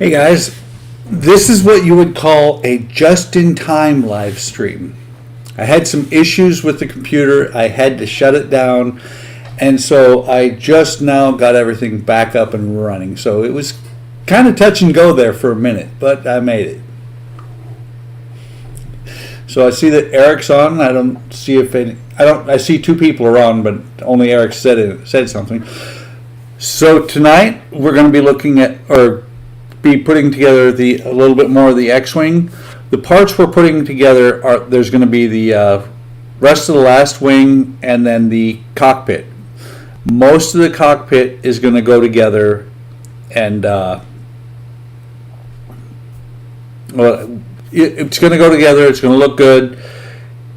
Hey guys, this is what you would call a just-in-time live stream. I had some issues with the computer. I had to shut it down, and so I just now got everything back up and running. So it was kind of touch and go there for a minute, but I made it. So I see that Eric's on. I don't see if any. I see two people are on, but only Eric said something. So tonight we're going to be looking at or be putting together a little bit more of the X-wing. The parts we're putting together are there's going to be the rest of the last wing and then the cockpit. Most of the cockpit is going to go together, and it's going to go together. It's going to look good,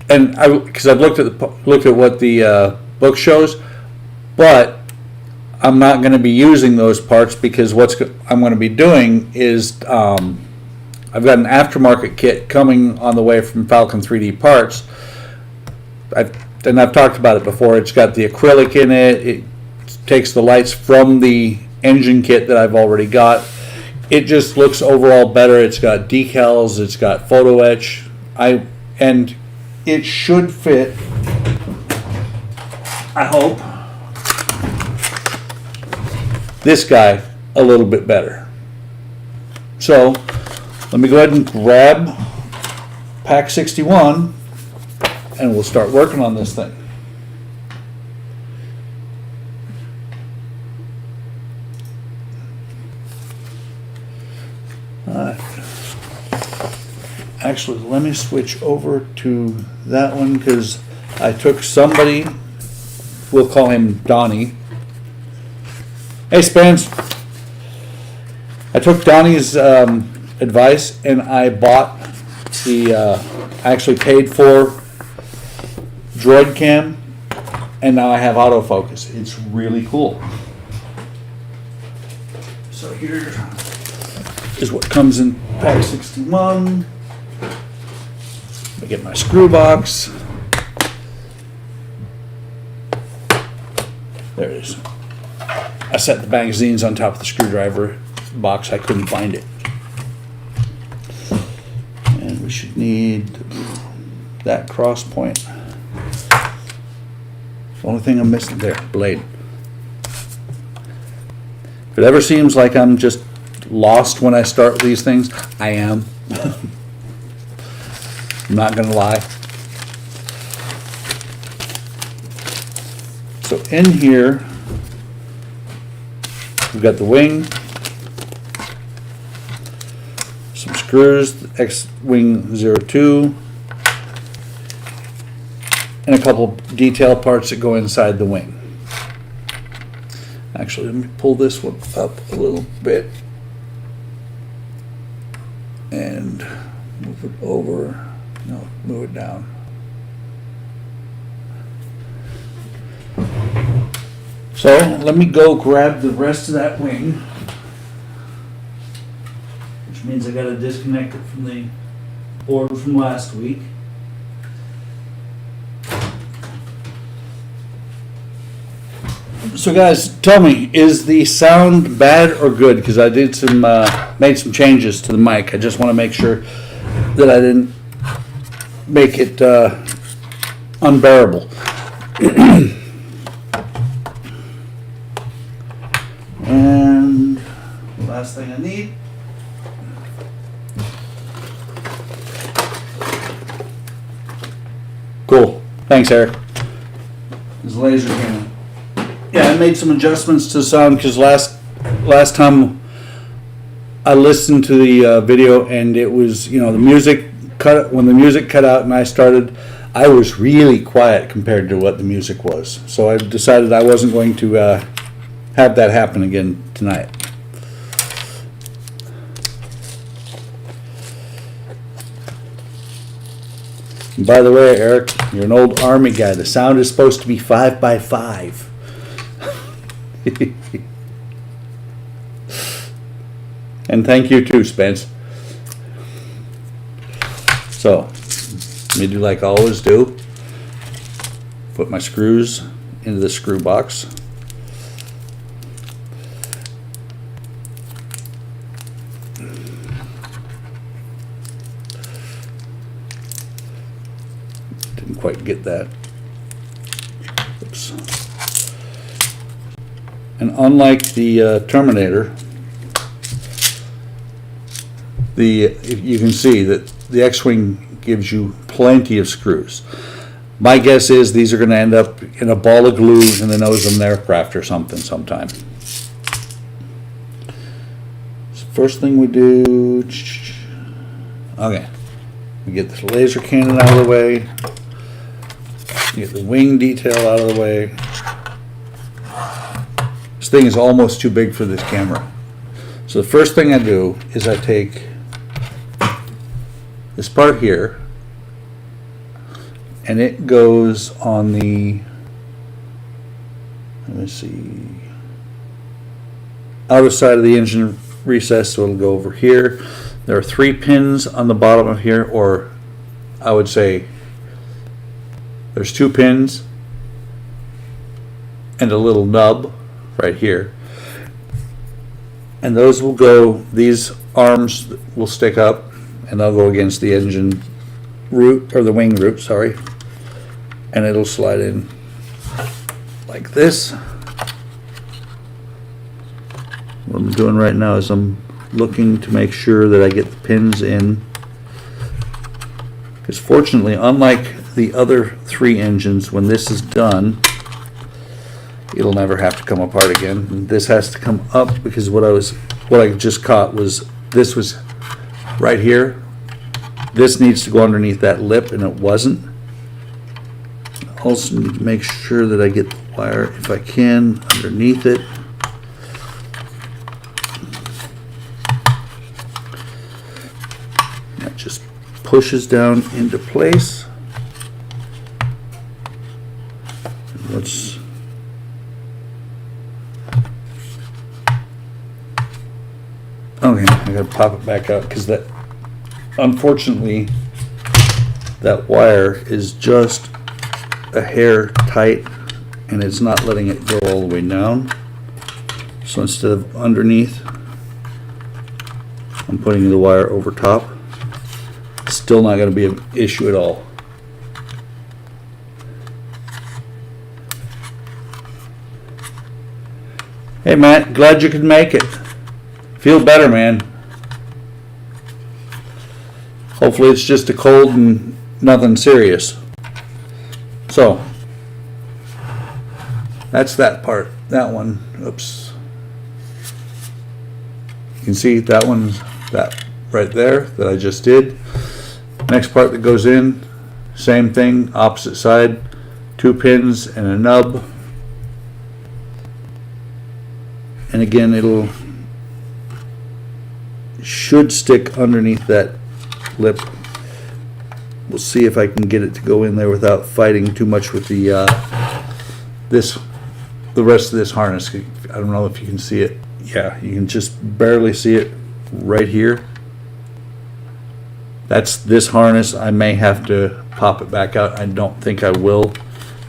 and because I've looked at what the book shows, but I'm not going to be using those parts because I'm going to be doing is I've got an aftermarket kit coming on the way from Falcon 3D Parts. I've talked about it before. It's got the acrylic in it. It takes the lights from the engine kit that I've already got. It just looks overall better. It's got decals. It's got photo etch. And it should fit, I hope, this guy a little bit better. So let me go ahead and grab Pack 61 and we'll start working on this thing. Actually, let me switch over to that one because I took somebody, we'll call him Donnie. Hey Spence, I took Donnie's advice and I bought I actually paid for Droid Cam, and now I have autofocus. It's really cool. So here is what comes in Pack 61. Let me get my screw box. There it is. I set the magazines on top of the screwdriver box. I couldn't find it. And we should need that cross point. The only thing I'm missing there, blade. If it ever seems like I'm just lost when I start these things, I am. I'm not going to lie. So in here, we've got the wing, some screws, X-Wing 02, and a couple detail parts that go inside the wing. Actually, let me pull this one up a little bit and move it over. No, move it down. So let me go grab the rest of that wing, which means I got to disconnect it from the board from last week. So guys, tell me, is the sound bad or good? Because I did made some changes to the mic. I just want to make sure that I didn't make it unbearable. And the last thing I need, cool. Thanks, Eric. This laser camera. Yeah, I made some adjustments to the sound because last time I listened to the video and it was, the music cut. When the music cut out and I started, I was really quiet compared to what the music was. So I decided I wasn't going to have that happen again tonight. And by the way, Eric, you're an old Army guy. The sound is supposed to be 5 by 5. And thank you too, Spence. So, let me do like I always do. Put my screws into the screw box. quite get that. Oops. And unlike the Terminator, you can see that the X-Wing gives you plenty of screws. My guess is these are going to end up in a ball of glue in the nose of an aircraft or something sometime. So first thing we do, okay, we get the laser cannon out of the way, get the wing detail out of the way. This thing is almost too big for this camera. So the first thing I do is I take this part here, and it goes on the, let me see, outer side of the engine recess, so it'll go over here. There are 3 pins on the bottom of here, or I would say there's 2 pins and a little nub right here. And those will go, these arms will stick up and they'll go against the engine root, or the wing root, sorry. And it'll slide in like this. What I'm doing right now is I'm looking to make sure that I get the pins in, because fortunately, unlike the other 3 engines, when this is done, it'll never have to come apart again. And this has to come up, because what I just caught was, this was right here. This needs to go underneath that lip, and it wasn't. Also need to make sure that I get the wire, if I can, underneath it. That just pushes down into place. Let's okay, I gotta pop it back out, because that, unfortunately, that wire is just a hair tight and it's not letting it go all the way down. So instead of underneath, I'm putting the wire over top. It's still not going to be an issue at all. Hey Matt, glad you could make it. Feel better, man. Hopefully it's just a cold and nothing serious. So, that's that part. That one, oops. You can see that one's that right there that I just did. Next part that goes in, same thing, opposite side, 2 pins and a nub. And again, should stick underneath that lip. We'll see if I can get it to go in there without fighting too much with the the rest of this harness. I don't know if you can see it. Yeah, you can just barely see it right here. That's this harness. I may have to pop it back out. I don't think I will,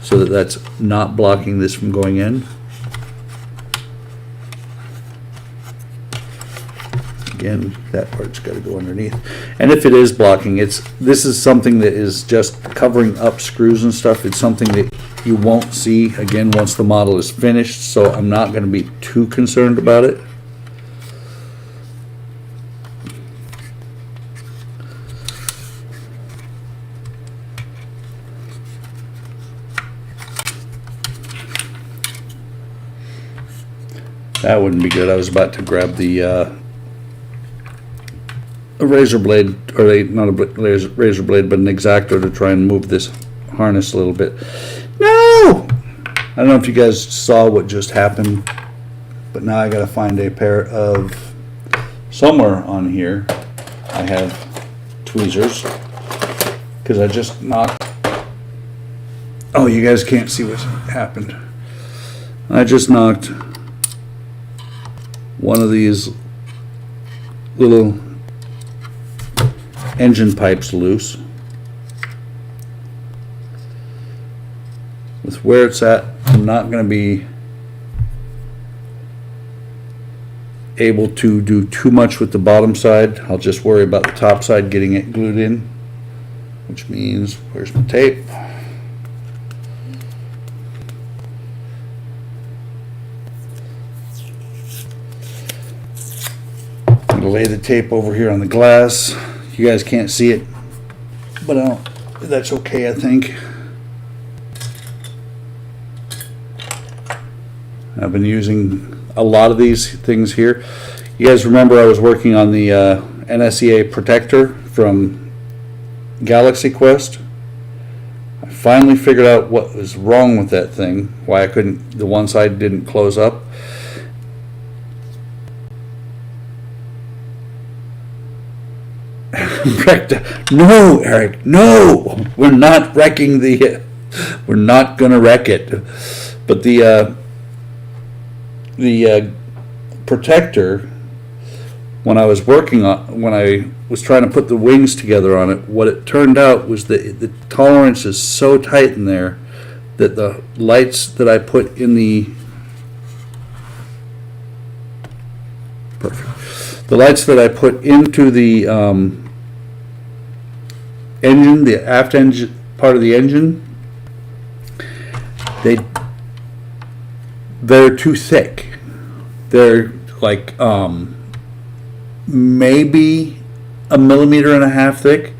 so that that's not blocking this from going in. Again, that part's got to go underneath. And if it is blocking, this is something that is just covering up screws and stuff. It's something that you won't see again once the model is finished, so I'm not going to be too concerned about it. That wouldn't be good. I was about to grab a razor blade, or not a razor blade, but an X-Acto to try and move this harness a little bit. No! I don't know if you guys saw what just happened, but now I gotta find a pair of, somewhere on here, I have tweezers, because I just knocked, oh, you guys can't see what happened. I just knocked one of these little engine pipes loose. With where it's at, I'm not going to be able to do too much with the bottom side. I'll just worry about the top side getting it glued in, which means, where's my tape? lay the tape over here on the glass. You guys can't see it, but that's okay, I think. I've been using a lot of these things here. You guys remember I was working on the NSEA protector from Galaxy Quest. I finally figured out what was wrong with that thing, why the one side didn't close up. No, Eric, no! We're not wrecking we're not gonna wreck it. But the protector, when I was trying to put the wings together on it, what it turned out was that the tolerance is so tight in there that the lights that I put in the lights that I put into the engine, the aft engine part of the engine, they're too thick. They're like maybe 1.5 millimeters thick,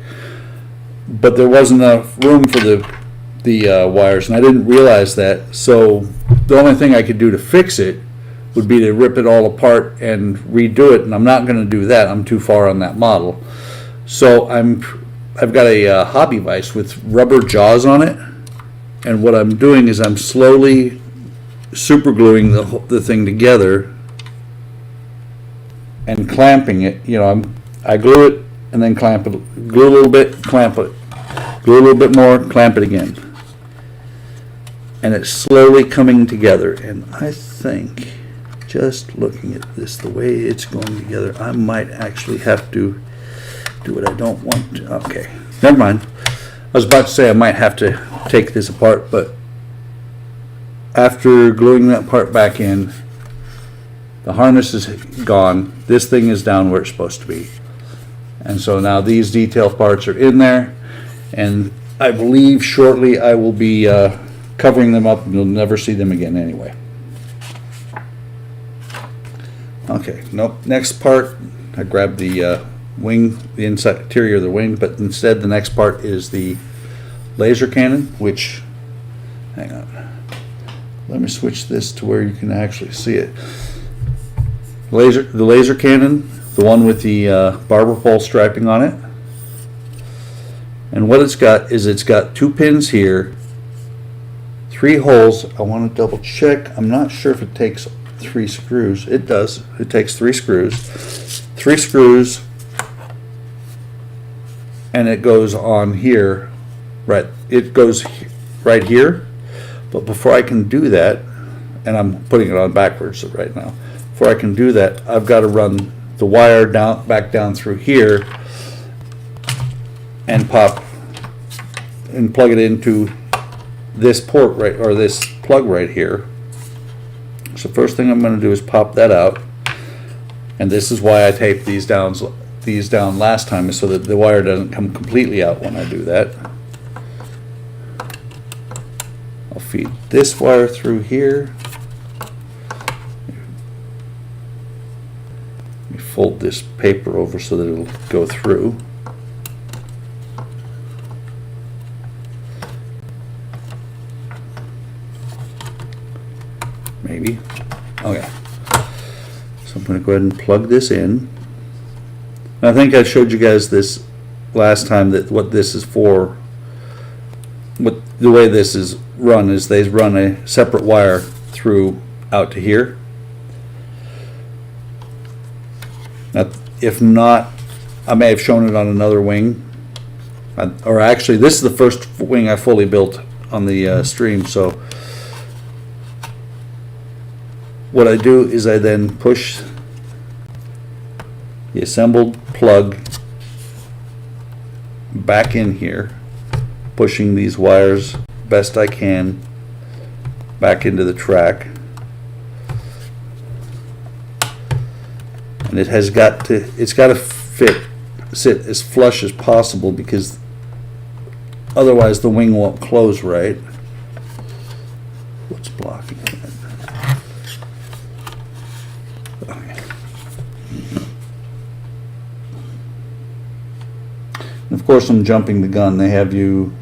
but there wasn't enough room for the wires, and I didn't realize that. So the only thing I could do to fix it would be to rip it all apart and redo it, and I'm not going to do that. I'm too far on that model. So I've got a hobby vise with rubber jaws on it, and what I'm doing is I'm slowly super gluing the thing together and clamping it. You know, I glue it and then clamp it, glue a little bit, clamp it, glue a little bit more, clamp it again, and it's slowly coming together. And I think, just looking at this, the way it's going together, I might actually have to do what I don't want to. Okay, never mind. I was about to say I might have to take this apart, but after gluing that part back in, the harness is gone. This thing is down where it's supposed to be. And so now these detail parts are in there, and I believe shortly I will be covering them up, and you'll never see them again anyway. Okay, nope. Next part, I grabbed the wing, the interior of the wing, but instead the next part is the laser cannon, which, hang on, let me switch this to where you can actually see it. The laser cannon, the one with the barber pole striping on it, and what it's got is it's got 2 pins here, 3 holes. I want to double check. I'm not sure if it takes 3 screws. It does. It takes 3 screws. 3 screws, and it goes on here. Right. It goes right here. But before I can do that, and I'm putting it on backwards right now. Before I can do that, I've got to run the wire back down through here and plug it into this port right, or this plug right here. So first thing I'm going to do is pop that out, and this is why I taped these down last time, is so that the wire doesn't come completely out when I do that. I'll feed this wire through here. Let me fold this paper over so that it'll go through. Maybe. Okay. So I'm going to go ahead and plug this in. And I think I showed you guys this last time, that what this is for. The way this is run is they run a separate wire through out to here. Now, if not, I may have shown it on another wing. Or actually, this is the first wing I fully built on the stream. So what I do is I then push the assembled plug back in here, pushing these wires best I can back into the track, and it's got to sit as flush as possible, because otherwise the wing won't close right. What's blocking it? Okay. Of course, I'm jumping the gun. They have you,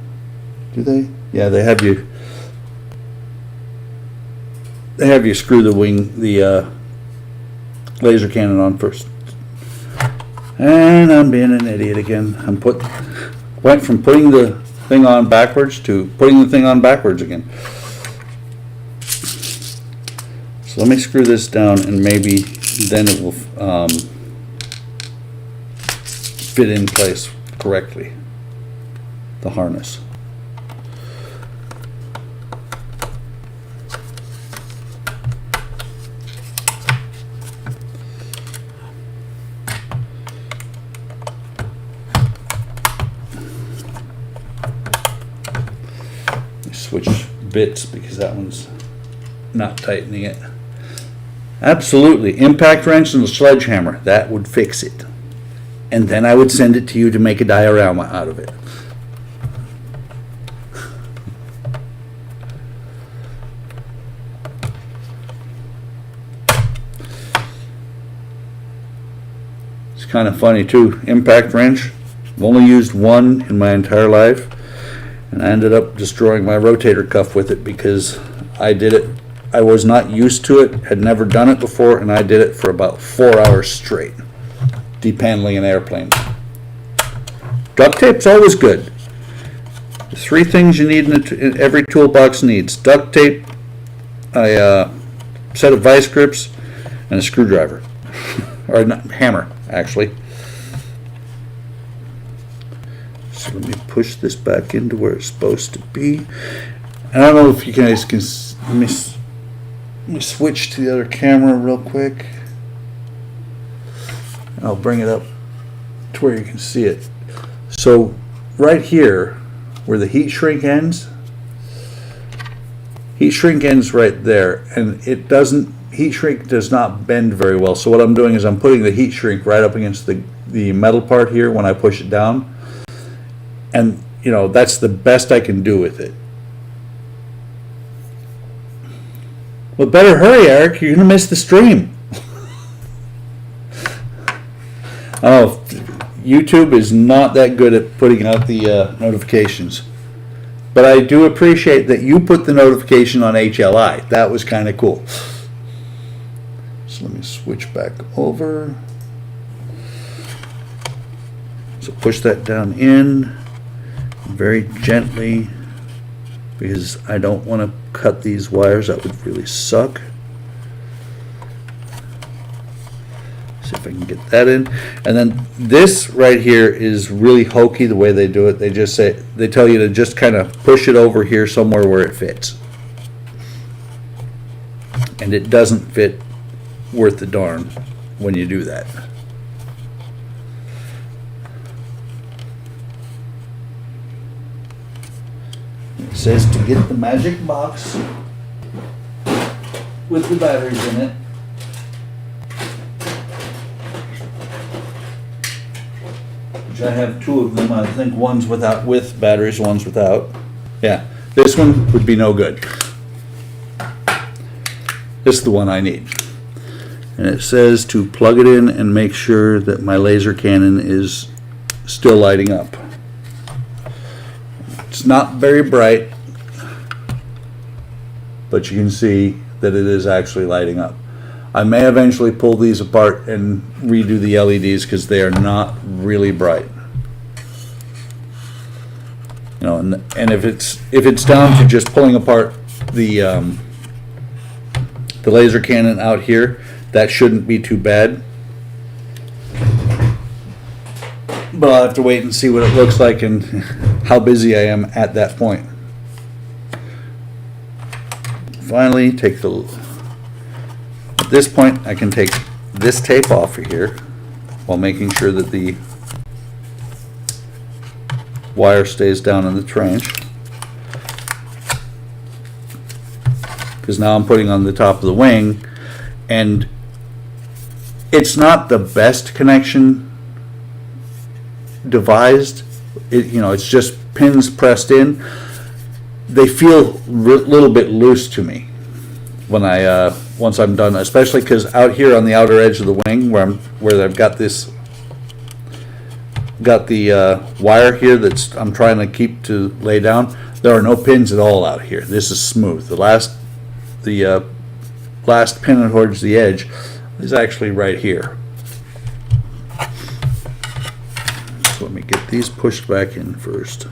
do they? Yeah, they have you screw the laser cannon on first. And I'm being an idiot again. Went from putting the thing on backwards to putting the thing on backwards again. So let me screw this down, and maybe then it will fit in place correctly, the harness. Switch bits because that one's not tightening it. Absolutely. Impact wrench and a sledgehammer. That would fix it. And then I would send it to you to make a diorama out of it. It's kind of funny too. Impact wrench. I've only used one in my entire life. And I ended up destroying my rotator cuff with it because I did it. I was not used to it, had never done it before, and I did it for about 4 hours straight, depaneling an airplane. Duct tape's always good. The 3 things you need in every toolbox needs: duct tape, a set of vice grips, and a screwdriver. Or not, hammer, actually. So let me push this back into where it's supposed to be. And I don't know if you guys can, let me switch to the other camera real quick. And I'll bring it up to where you can see it. So right here, where the heat shrink ends right there, and heat shrink does not bend very well. So what I'm doing is I'm putting the heat shrink right up against the metal part here when I push it down. And, you know, that's the best I can do with it. Well, better hurry, Eric. You're going to miss the stream. Oh, YouTube is not that good at putting out the notifications. But I do appreciate that you put the notification on HLI. That was kind of cool. So let me switch back over. So push that down in very gently, because I don't want to cut these wires. That would really suck. See if I can get that in. And then this right here is really hokey the way they do it. They tell you to just kind of push it over here somewhere where it fits. And it doesn't fit worth the darn when you do that. It says to get the magic box with the batteries in it. Which I have 2 of them. I think one's with batteries, one's without. Yeah, this one would be no good. This is the one I need. And it says to plug it in and make sure that my laser cannon is still lighting up. It's not very bright, but you can see that it is actually lighting up. I may eventually pull these apart and redo the LEDs because they are not really bright. You know, and if it's down to just pulling apart the laser cannon out here, that shouldn't be too bad. But I'll have to wait and see what it looks like and how busy I am at that point. Finally, at this point, I can take this tape off of here while making sure that the wire stays down in the trench. Because now I'm putting on the top of the wing, and it's not the best connection devised. It's just pins pressed in. They feel a little bit loose to me when once I'm done, especially because out here on the outer edge of the wing where I've got this got the wire here I'm trying to keep to lay down. There are no pins at all out here. This is smooth. The last pin towards the edge is actually right here. So let me get these pushed back in first.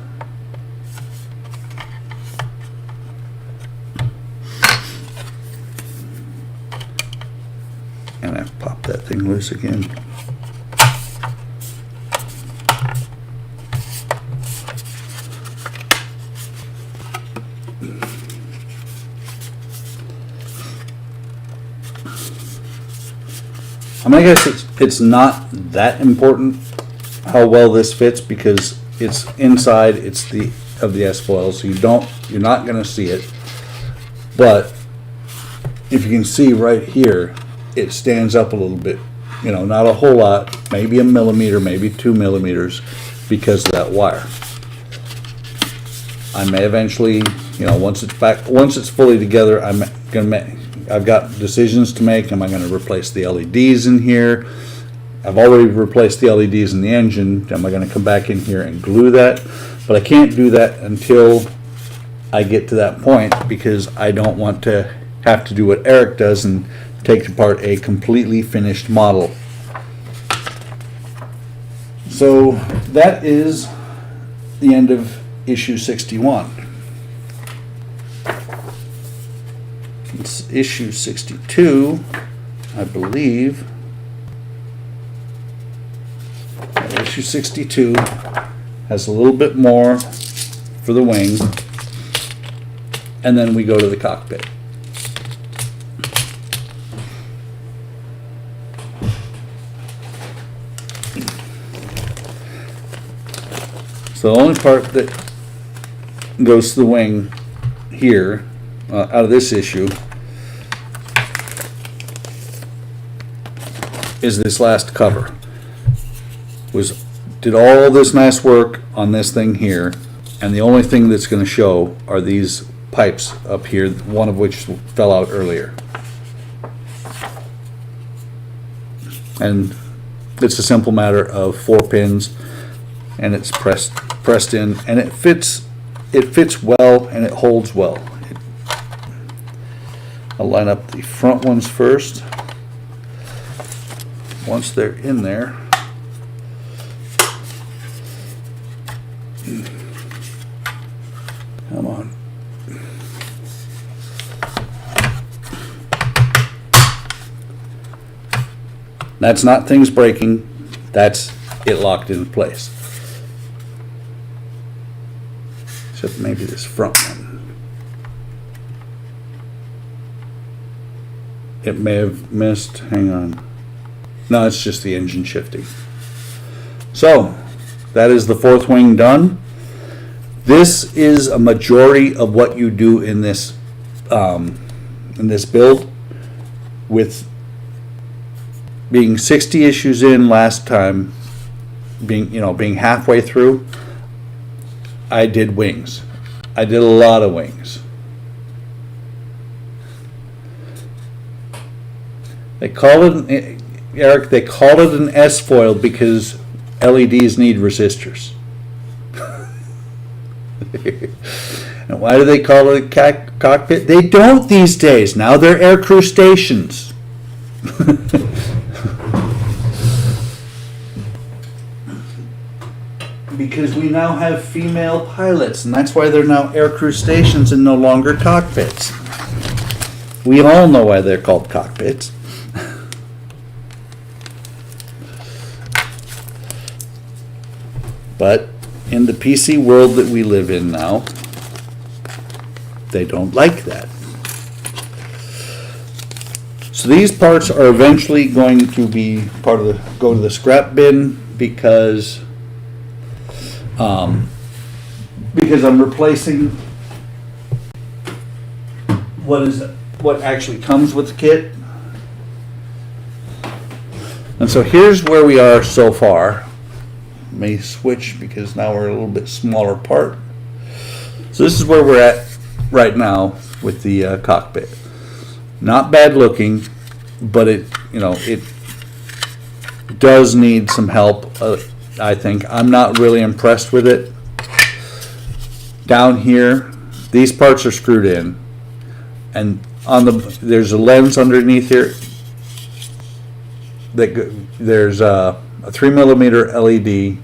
And I've popped that thing loose again. I mean, I guess it's not that important how well this fits because it's inside. It's of the S foil, so you're not going to see it. But if you can see right here, it stands up a little bit. You know, not a whole lot, maybe a millimeter, maybe 2 millimeters, because of that wire. I may eventually, you know, once it's fully together, I've got decisions to make. Am I going to replace the LEDs in here? I've already replaced the LEDs in the engine. Am I going to come back in here and glue that? But I can't do that until I get to that point because I don't want to have to do what Eric does and take apart a completely finished model. So that is the end of issue 61. It's issue 62, I believe. Issue 62 has a little bit more for the wing, and then we go to the cockpit. So the only part that goes to the wing here, out of this issue, is this last cover. Did all this nice work on this thing here, and the only thing that's going to show are these pipes up here, one of which fell out earlier. And it's a simple matter of 4 pins, and it's pressed in, and it fits well, and it holds well. I'll line up the front ones first. Once they're in there, come on. That's not things breaking, that's it locked in place. Except maybe this front one. It may have missed, hang on. No, it's just the engine shifting. So, that is the 4th wing done. This is a majority of what you do in this build, with being 60 issues in last time, being halfway through. I did wings. I did a lot of wings. They call it, Eric, they call it an S foil because LEDs need resistors. And why do they call it a cockpit? They don't these days. Now they're aircrew stations. Because we now have female pilots, and that's why they're now aircrew stations and no longer cockpits. We all know why they're called cockpits. But in the PC world that we live in now, they don't like that. So these parts are eventually going to be go to the scrap bin because I'm replacing what actually comes with the kit. And so here's where we are so far. May switch because now we're a little bit smaller part. So this is where we're at right now with the cockpit. Not bad looking, but it does need some help. I think. I'm not really impressed with it. Down here, these parts are screwed in, and there's a lens underneath here. There's a 3mm LED.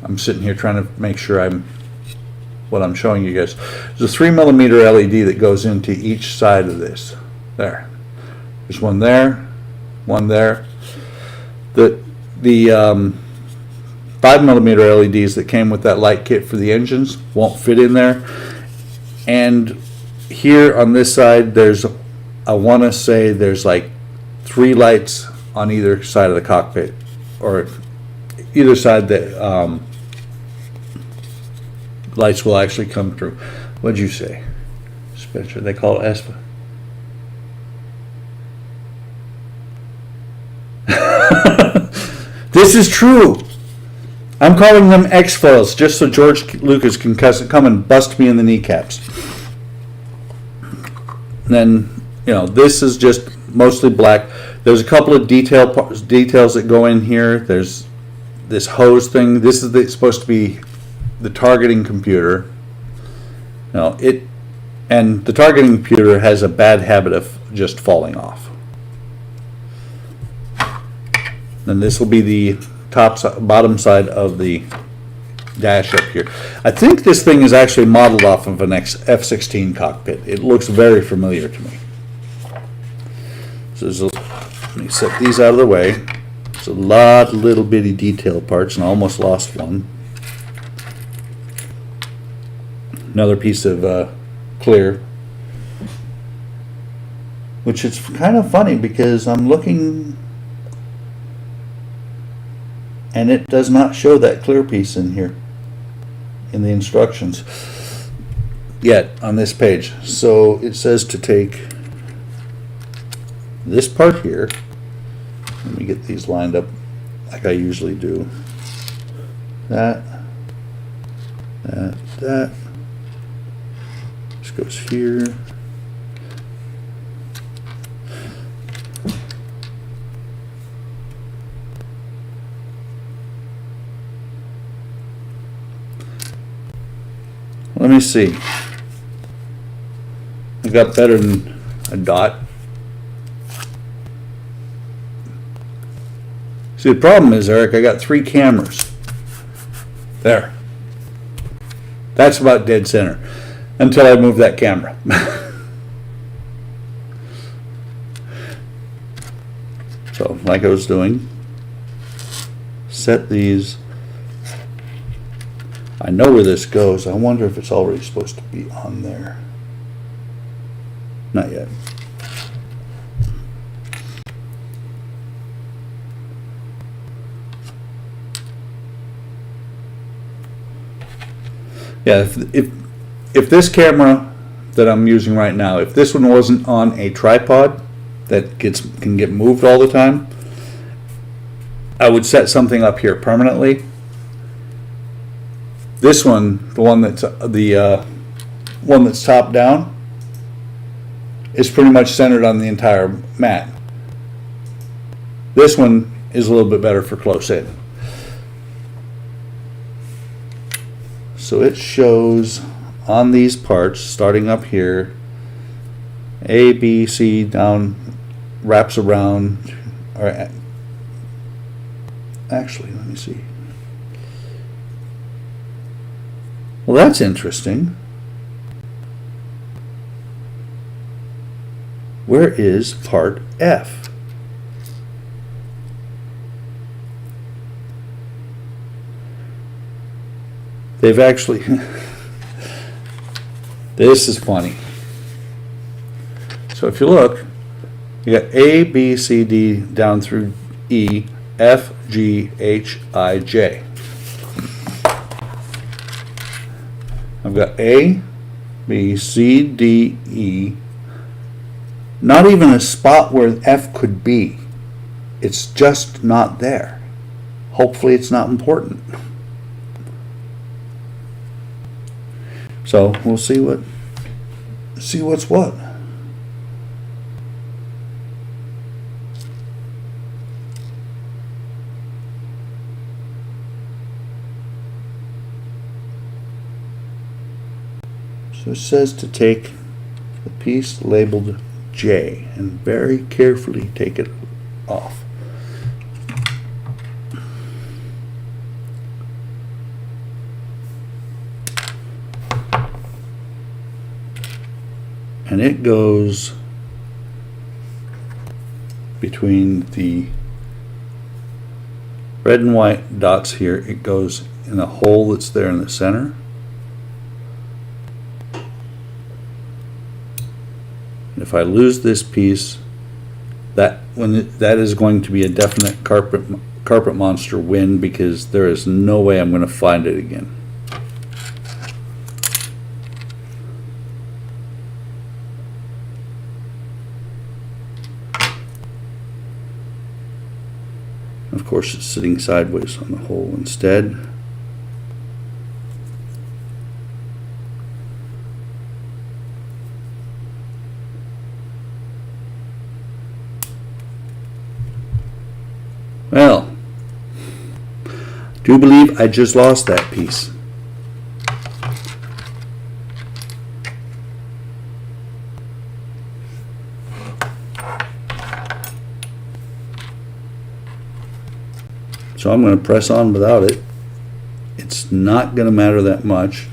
I'm sitting here trying to make sure what I'm showing you guys. There's a 3mm LED that goes into each side of this. There's one there, one there. The 5mm LEDs that came with that light kit for the engines won't fit in there. And here on this side, I want to say there's like 3 lights on either side of the cockpit, or either side that lights will actually come through. What'd you say, Spencer? They call it ESPA. This is true. I'm calling them X-foils just so George Lucas can come and bust me in the kneecaps. And then, this is just mostly black. There's a couple of details that go in here. There's this hose thing. This is supposed to be the targeting computer. And the targeting computer has a bad habit of just falling off. Then this will be the bottom side of the dash up here. I think this thing is actually modeled off of an F-16 cockpit. It looks very familiar to me. So let me set these out of the way. There's a lot of little bitty detail parts, and I almost lost one. Another piece of clear, which is kind of funny because I'm looking and it does not show that clear piece in here in the instructions yet on this page. So it says to take this part here. Let me get these lined up like I usually do. That. This goes here. Let me see. I got better than a dot. See, the problem is, Eric, I got 3 cameras. There. That's about dead center. Until I move that camera. So, like I was doing, set these. I know where this goes. I wonder if it's already supposed to be on there. Not yet. Yeah, if this camera that I'm using right now, if this one wasn't on a tripod that can get moved all the time, I would set something up here permanently. This one, the one that's top down, is pretty much centered on the entire mat. This one is a little bit better for close in. So it shows on these parts, starting up here, A, B, C, down, wraps around, or actually, let me see. Well, that's interesting. Where is part F? They've actually, this is funny. So if you look, you got A, B, C, D, down through E, F, G, H, I, J. I've got A, B, C, D, E. Not even a spot where F could be. It's just not there. Hopefully it's not important. So we'll see what's what. So it says to take the piece labeled J and very carefully take it off. And it goes between the red and white dots here. It goes in a hole that's there in the center. And if I lose this piece, that is going to be a definite carpet monster win, because there is no way I'm going to find it again. Of course, it's sitting sideways on the hole instead. Well, do believe I just lost that piece. So I'm going to press on without it. It's not going to matter that much.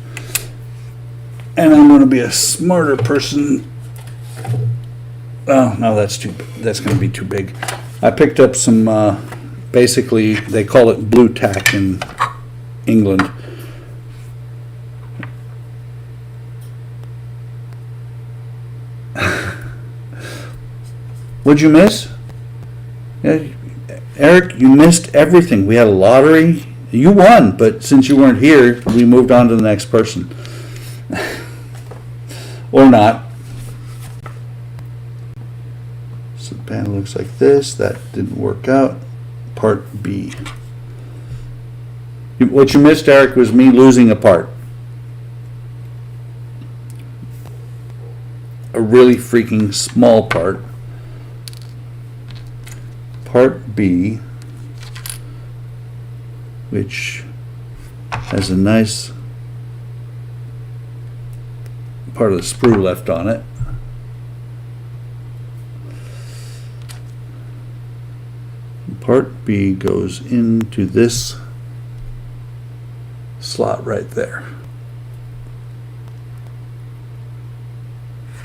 And I'm going to be a smarter person. Oh, no, that's going to be too big. I picked up some, basically, they call it blue tack in England. What'd you miss? Yeah, Eric, you missed everything. We had a lottery. You won, but since you weren't here, we moved on to the next person. Or not. So the panel looks like this. That didn't work out. Part B. What you missed, Eric, was me losing a part. A really freaking small part. Part B, which has a nice part of the sprue left on it. Part B goes into this slot right there.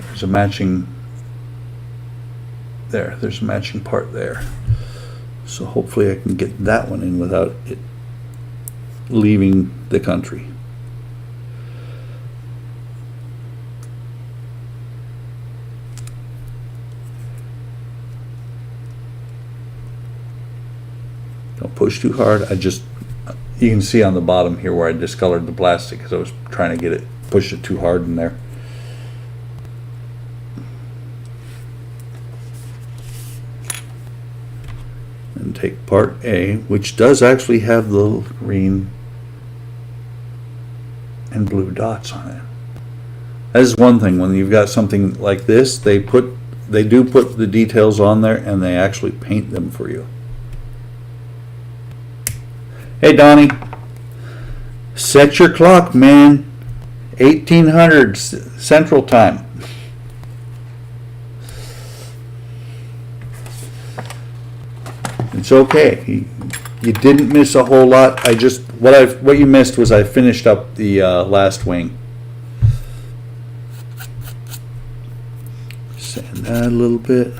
There's a matching there. There's a matching part there. So hopefully I can get that one in without it leaving the country. Don't push too hard. You can see on the bottom here where I discolored the plastic because I was trying to push it too hard in there. And take part A, which does actually have the little green and blue dots on it. That is one thing, when you've got something like this, they do put the details on there and they actually paint them for you. Hey Donnie, set your clock, man. 1800 Central Time. It's okay. You didn't miss a whole lot. What you missed was I finished up the last wing. Sand that a little bit.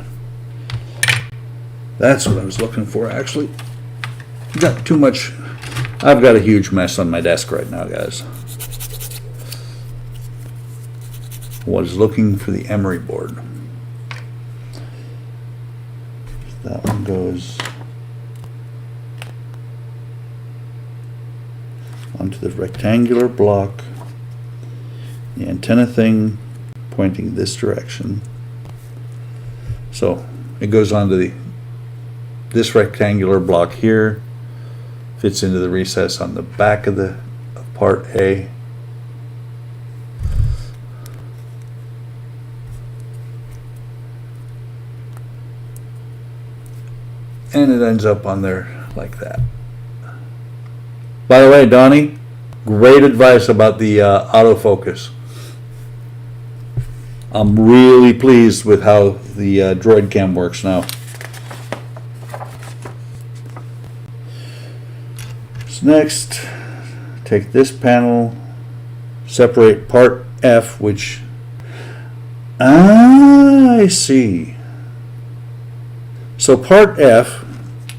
That's what I was looking for, actually. Got too much. I've got a huge mess on my desk right now, guys. Was looking for the emery board. That one goes onto the rectangular block. The antenna thing pointing this direction. So it goes onto this rectangular block here. Fits into the recess on the back of part A. And it ends up on there like that. By the way, Donnie, great advice about the autofocus. I'm really pleased with how the Droid Cam works now. So next, take this panel, separate part F, which I see. So part F,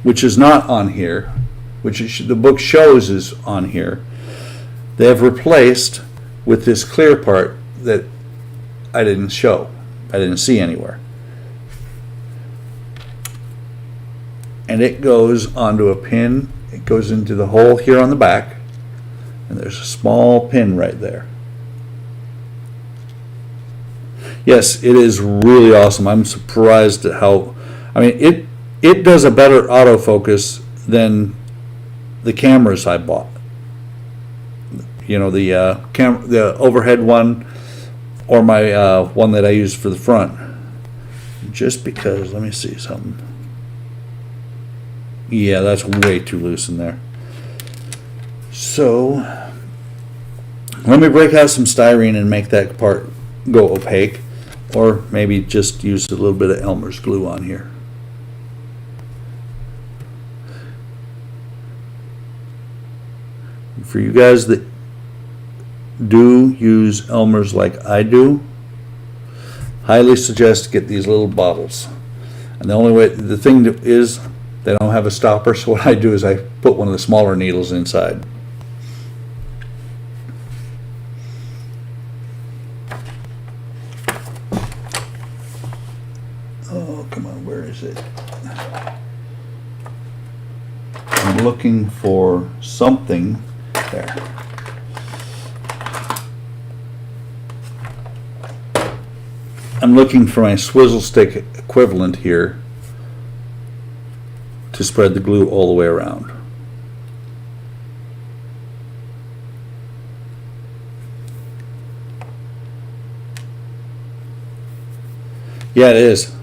which is not on here, which the book shows is on here, they have replaced with this clear part that I didn't show. I didn't see anywhere. And it goes onto a pin. It goes into the hole here on the back, and there's a small pin right there. Yes, it is really awesome. I'm surprised at how, I mean, it does a better autofocus than the cameras I bought. You know, the overhead one, or my one that I use for the front. Just because, let me see something. Yeah, that's way too loose in there. So, let me break out some styrene and make that part go opaque. Or maybe just use a little bit of Elmer's glue on here. For you guys that do use Elmer's like I do, highly suggest to get these little bottles. And the only way, the thing that is, they don't have a stopper, so what I do is I put one of the smaller needles inside. Oh, come on, where is it? I'm looking for something there. I'm looking for my swizzle stick equivalent here to spread the glue all the way around. Yeah, it is.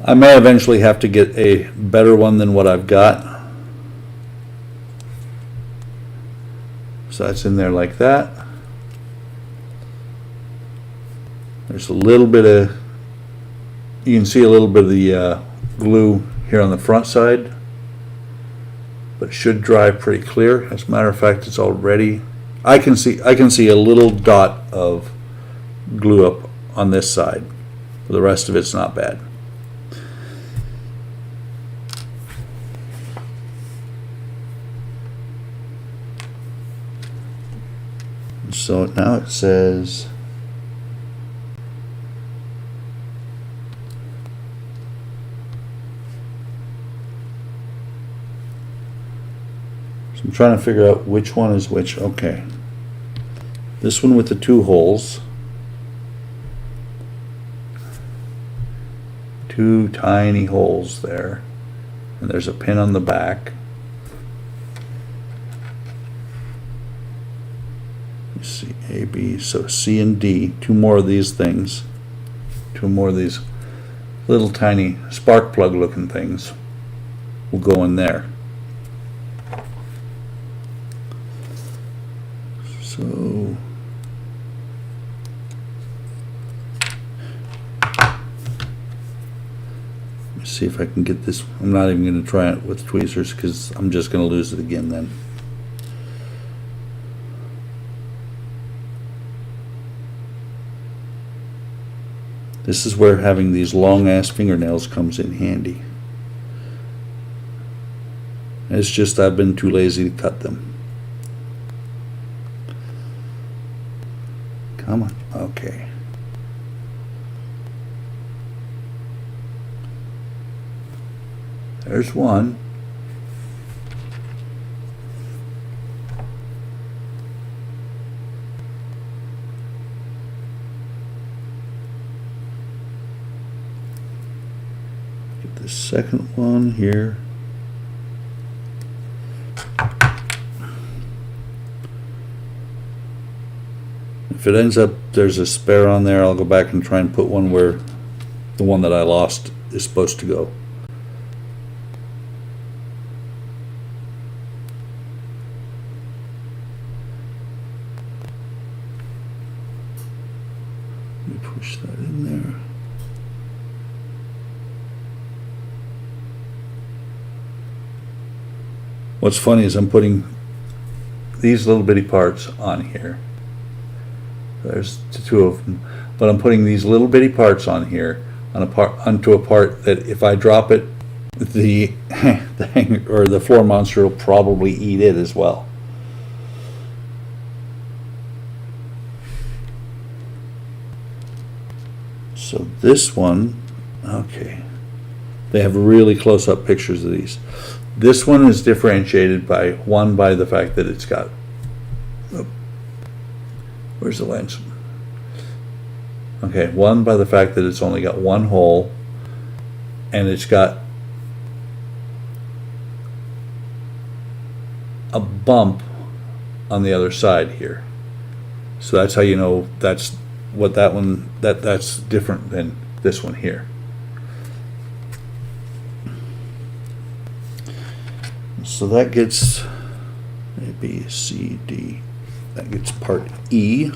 I may eventually have to get a better one than what I've got. So that's in there like that. There's a little bit of, you can see a little bit of the glue here on the front side, but it should dry pretty clear. As a matter of fact, it's already, I can see a little dot of glue up on this side. The rest of it's not bad. So now it says I'm trying to figure out which one is which. Okay. This one with the two holes. Two tiny holes there. And there's a pin on the back. Let's see, A, B, so C and D. Two more of these things. Two more of these little tiny spark plug looking things will go in there. So let me see if I can get this. I'm not even going to try it with tweezers because I'm just going to lose it again then. This is where having these long ass fingernails comes in handy. It's just I've been too lazy to cut them. Come on. Okay. There's one. Get the second one here. If it ends up there's a spare on there, I'll go back and try and put one where the one that I lost is supposed to go. push that in there. What's funny is I'm putting these little bitty parts on here. There's two of them, but I'm putting these little bitty parts on here on onto a part that if I drop it, the hanger or the floor monster will probably eat it as well. So this one, okay, they have really close-up pictures of these. This one is differentiated by the fact that it's got, oh, where's the lens? Okay, one by the fact that it's only got one hole, and it's got a bump on the other side here. So that's how you know that's what that one, that's different than this one here. So that gets A, B, C, D. That gets part E.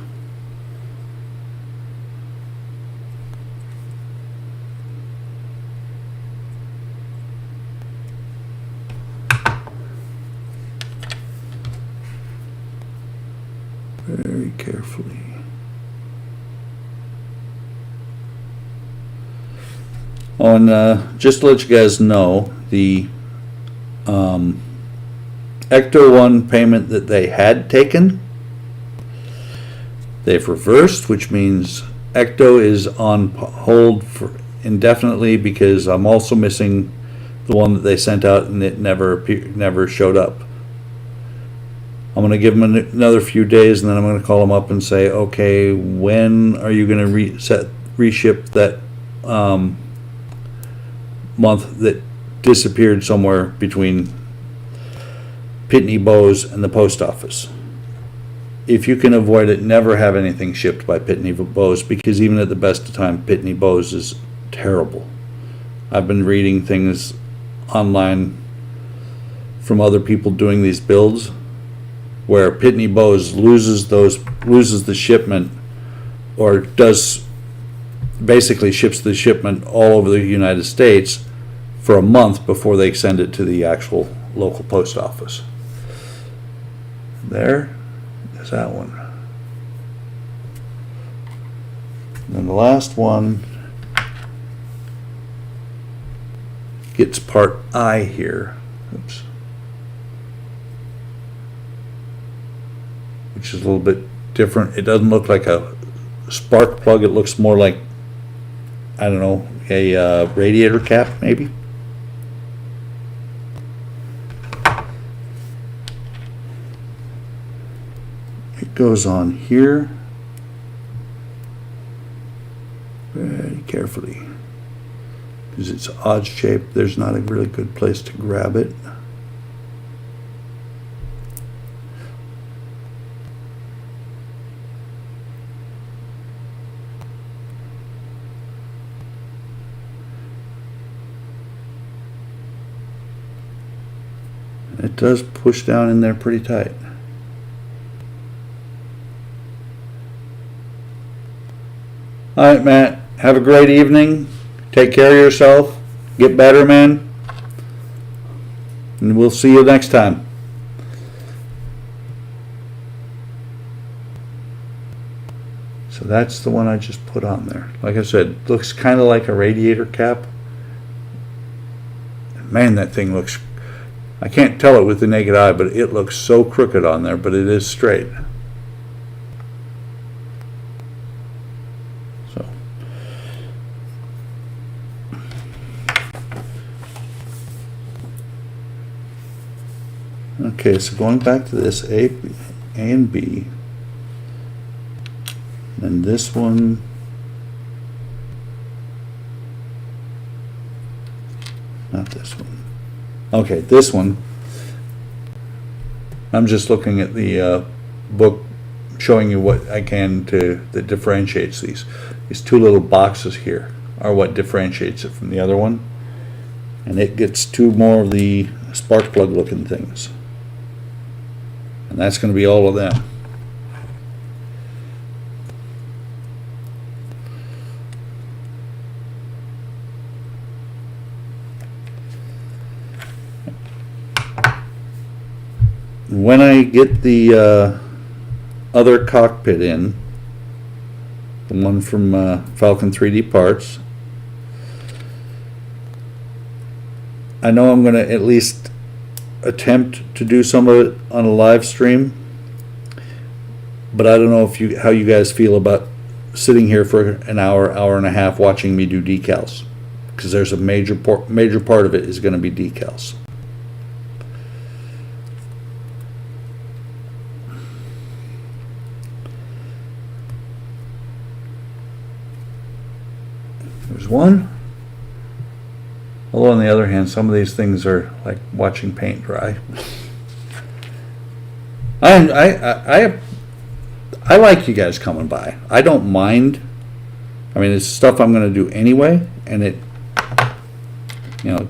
Very carefully. Oh, and just to let you guys know, the Ecto 1 payment that they had taken, they've reversed, which means Ecto is on hold for indefinitely, because I'm also missing the one that they sent out and it never showed up. I'm going to give them another few days, and then I'm going to call them up and say, okay, when are you going to reship that month that disappeared somewhere between Pitney Bowes and the post office? If you can avoid it, never have anything shipped by Pitney Bowes, because even at the best of time, Pitney Bowes is terrible. I've been reading things online from other people doing these builds where Pitney Bowes loses the shipment, or basically ships the shipment all over the United States for a month before they send it to the actual local post office. There's that one. And the last one gets part I here. Oops. Which is a little bit different. It doesn't look like a spark plug. It looks more like, I don't know, a radiator cap maybe. It goes on here very carefully because it's odd shaped. There's not a really good place to grab it. It does push down in there pretty tight. All right, Matt, have a great evening. Take care of yourself. Get better, man. And we'll see you next time. So that's the one I just put on there. Like I said, looks kind of like a radiator cap. Man, that thing looks, I can't tell it with the naked eye, but it looks so crooked on there, but it is straight. So. Okay, so going back to this A and B, and this one, not this one. Okay, this one, I'm just looking at the book showing you what I can that differentiates these. These two little boxes here are what differentiates it from the other one. And it gets two more of the spark plug looking things. And that's going to be all of them. get the other cockpit in, the one from Falcon 3D Parts. I know I'm going to at least attempt to do some of it on a live stream, but I don't know if how you guys feel about sitting here for an hour, hour and a half watching me do decals, because there's a major part of it is going to be decals. There's one. Although on the other hand, some of these things are like watching paint dry. I like you guys coming by. I don't mind. I mean, it's stuff I'm going to do anyway, and it,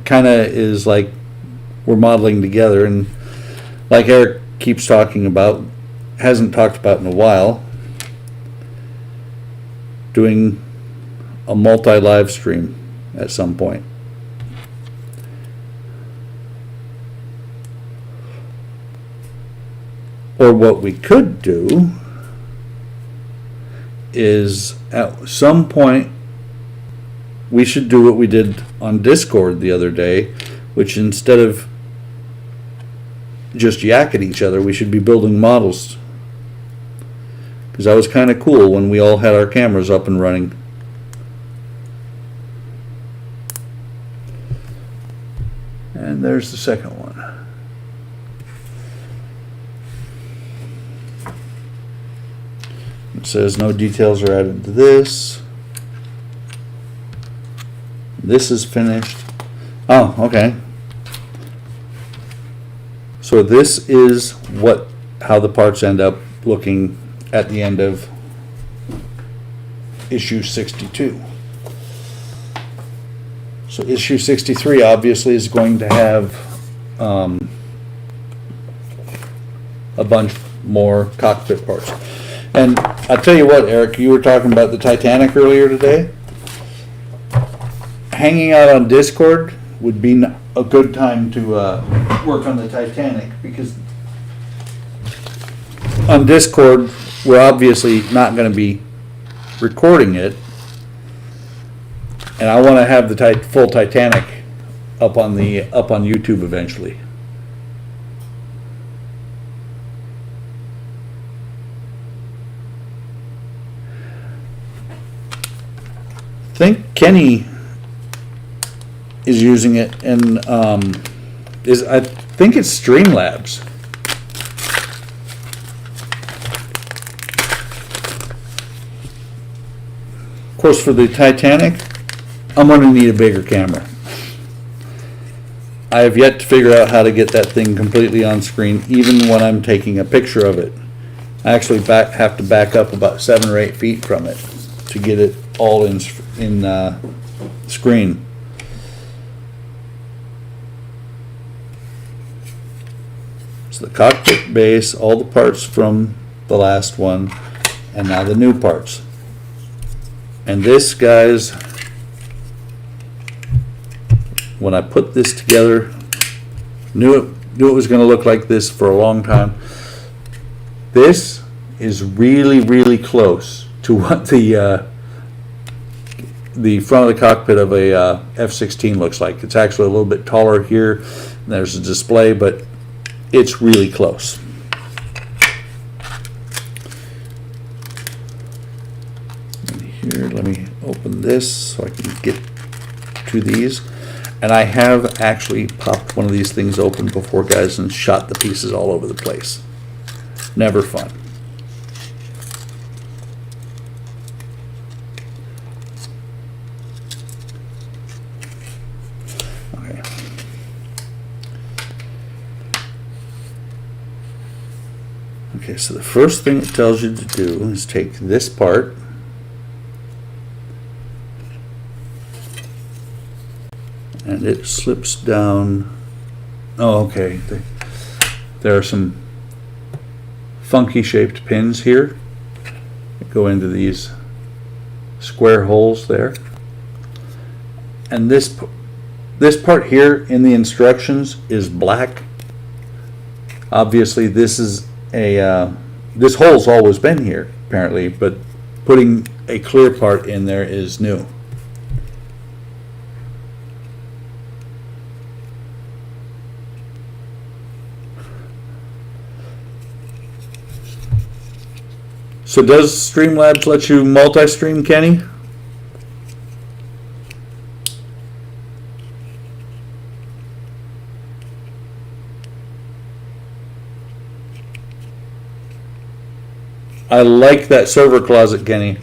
kind of is like we're modeling together, and like Eric keeps talking about, hasn't talked about in a while, doing a multi-live stream at some point. Or what we could do is at some point we should do what we did on Discord the other day, which instead of just yak at each other, we should be building models. Because that was kind of cool when we all had our cameras up and running. And there's the second one. It says no details are added to this. This is finished. Oh, okay. So this is how the parts end up looking at the end of issue 62. So issue 63 obviously is going to have a bunch more cockpit parts. And I'll tell you what, Eric, you were talking about the Titanic earlier today. Hanging out on Discord would be a good time to work on the Titanic, because on Discord we're obviously not going to be recording it, and I want to have the full Titanic up on YouTube eventually. I think Kenny is using it, and I think it's Streamlabs. Of course, for the Titanic, I'm going to need a bigger camera. I have yet to figure out how to get that thing completely on screen, even when I'm taking a picture of it. I actually have to back up about 7 or 8 feet from it to get it all in screen. So the cockpit base, all the parts from the last one, and now the new parts. And this, guys, when I put this together, knew it was going to look like this for a long time. This is really, really close to what the front of the cockpit of a F-16 looks like. It's actually a little bit taller here. There's a display, but it's really close. And here, let me open this so I can get to these. And I have actually popped one of these things open before, guys, and shot the pieces all over the place. Never fun. Okay, so the first thing it tells you to do is take this part and it slips down. Oh, okay. There are some funky shaped pins here that go into these square holes there. And this part here in the instructions is black. Obviously, this is this hole's always been here, apparently, but putting a clear part in there is new. So does Streamlabs let you multi-stream, Kenny? I like that server closet, Kenny.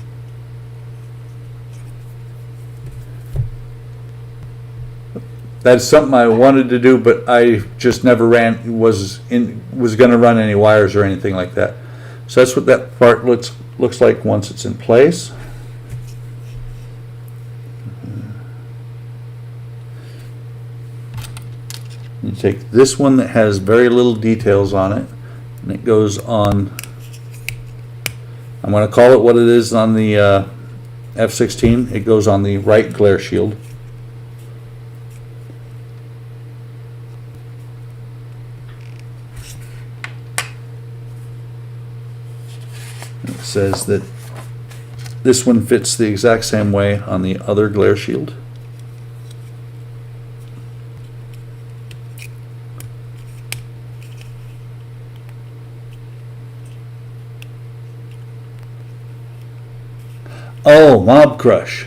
That's something I wanted to do, but I just never was going to run any wires or anything like that. So that's what that part looks like once it's in place. You take this one that has very little details on it, and it goes on. I'm going to call it what it is on the F-16. It goes on the right glare shield. It says that this one fits the exact same way on the other glare shield. Oh, Mob Crush.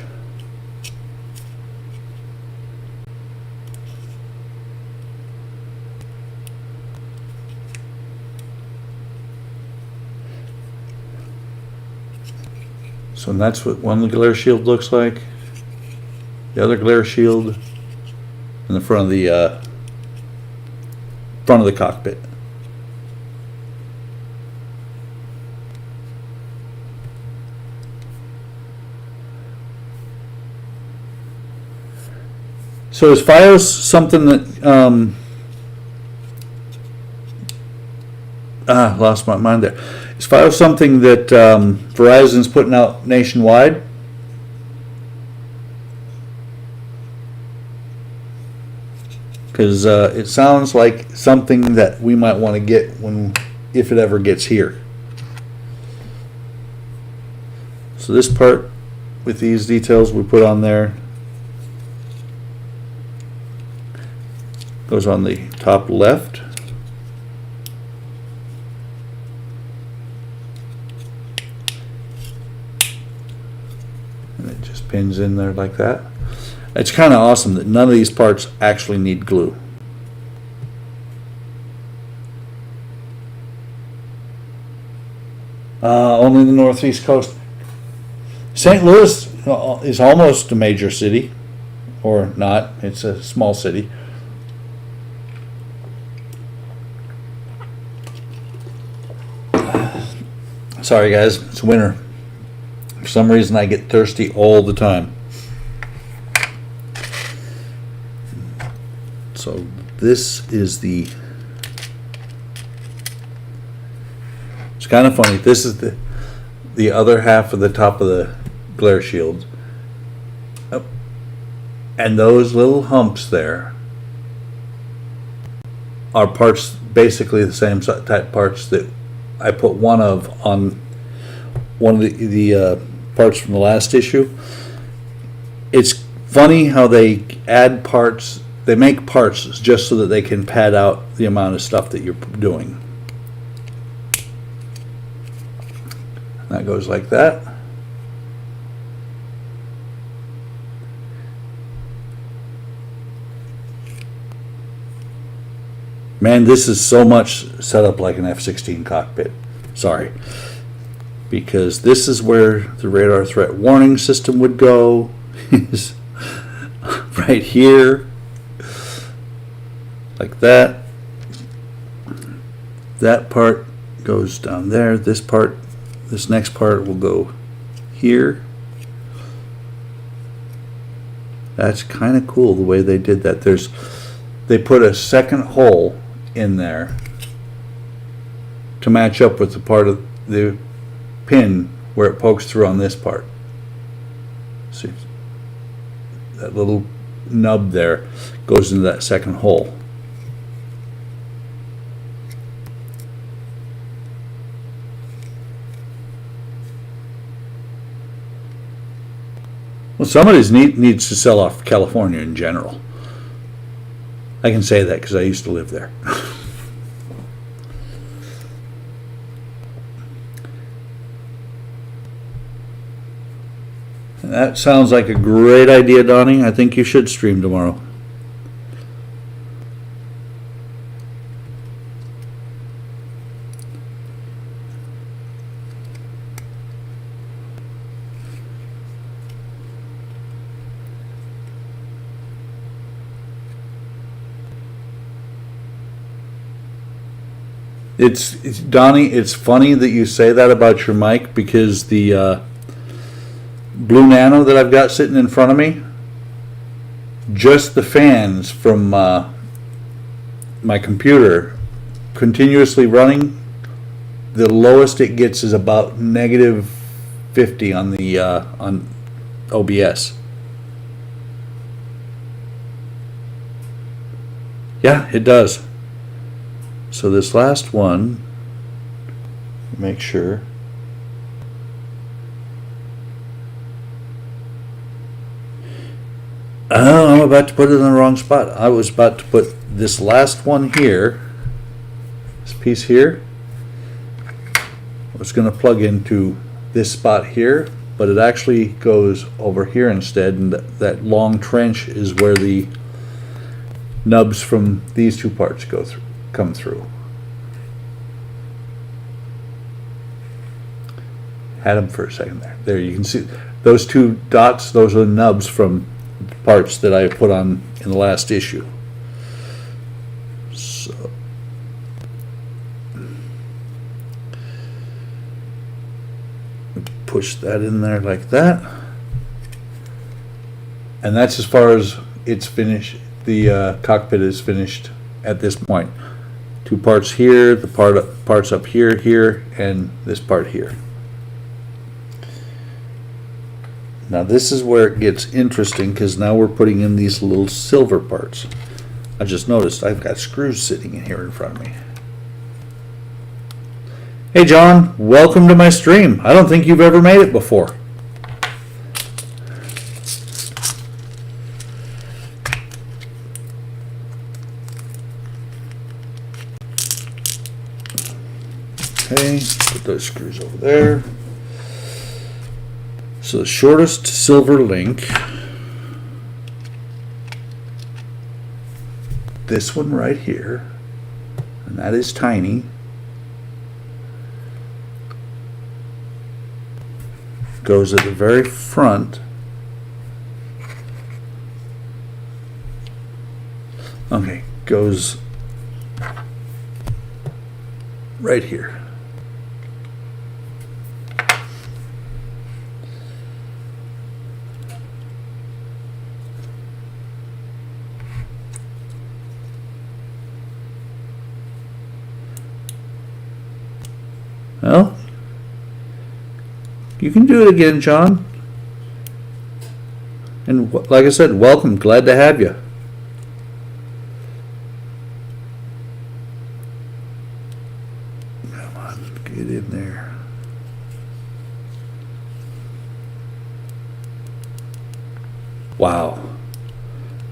So that's what one glare shield looks like. The other glare shield in the front of the cockpit. So is FiOS something that lost my mind there. Is FiOS something that Verizon's putting out nationwide? Because it sounds like something that we might want to get if it ever gets here. So this part with these details we put on there goes on the top left. And it just pins in there like that. It's kind of awesome that none of these parts actually need glue. Only the northeast coast. St. Louis is almost a major city, or not. It's a small city. Sorry guys, it's winter. For some reason I get thirsty all the time. So this is it's kind of funny. This is the other half of the top of the glare shield. And those little humps there are parts, basically the same type parts that I put one of on one of the parts from the last issue. It's funny how they add parts, they make parts just so that they can pad out the amount of stuff that you're doing. That goes like that. Man, this is so much set up like an F-16 cockpit. Sorry. Because this is where the radar threat warning system would go. Is right here. Like that. That part goes down there. This next part will go here. That's kind of cool the way they did that. They put a second hole in there to match up with the part of the pin where it pokes through on this part. See, that little nub there goes into that second hole. Well, somebody's needs to sell off California in general. I can say that because I used to live there. That sounds like a great idea, Donnie. I think you should stream tomorrow. It's Donnie, it's funny that you say that about your mic because the Blue Nano that I've got sitting in front of me, just the fans from my computer continuously running, the lowest it gets is about -50 on the on OBS. Yeah, it does. So this last one, make sure. Oh, I'm about to put it in the wrong spot. I was about to put this last one here, this piece here. I was going to plug into this spot here, but it actually goes over here instead, and that long trench is where the nubs from these two parts come through. Had them for a second there. There you can see those two dots, those are the nubs from parts that I put on in the last issue. So push that in there like that. And that's as far as it's finished. The cockpit is finished at this point. Two parts here, the parts up here, here, and this part here. Now this is where it gets interesting because now we're putting in these little silver parts. I just noticed I've got screws sitting in here in front of me. Hey John, welcome to my stream. I don't think you've ever made it before. Okay, put those screws over there. So the shortest silver link, this one right here, and that is tiny. Goes at the very front. Okay, goes right here. Well, you can do it again, John. And like I said, welcome. Glad to have you. Come on, get in there. Wow.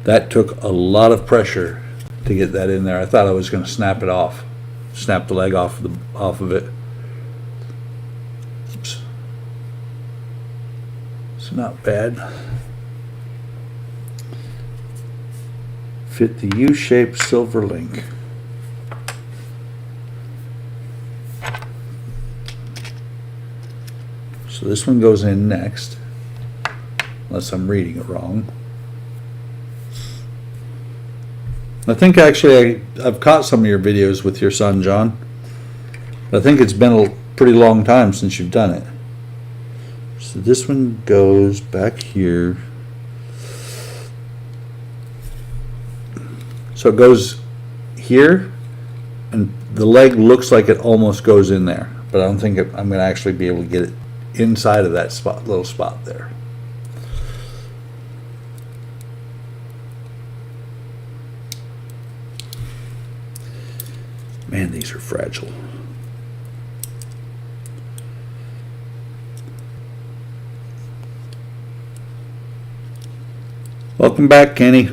That took a lot of pressure to get that in there. I thought I was going to snap it off. Snap the leg off of it. Not bad. Fit the U-shaped silver link. So this one goes in next, unless I'm reading it wrong. I think actually I've caught some of your videos with your son, John. I think it's been a pretty long time since you've done it. So this one goes back here. So it goes here, and the leg looks like it almost goes in there, but I don't think I'm going to actually be able to get it inside of that spot, little spot there. Man, these are fragile. Welcome back, Kenny.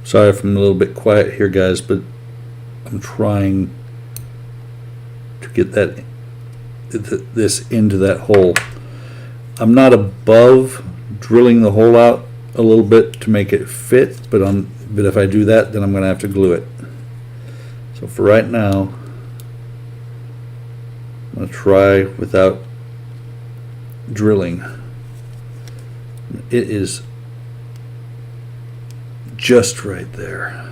Sorry if I'm a little bit quiet here, guys, but I'm trying to get this into that hole. I'm not above drilling the hole out a little bit to make it fit, but if I do that, then I'm going to have to glue it. So for right now, I'm going to try without drilling. It is just right there.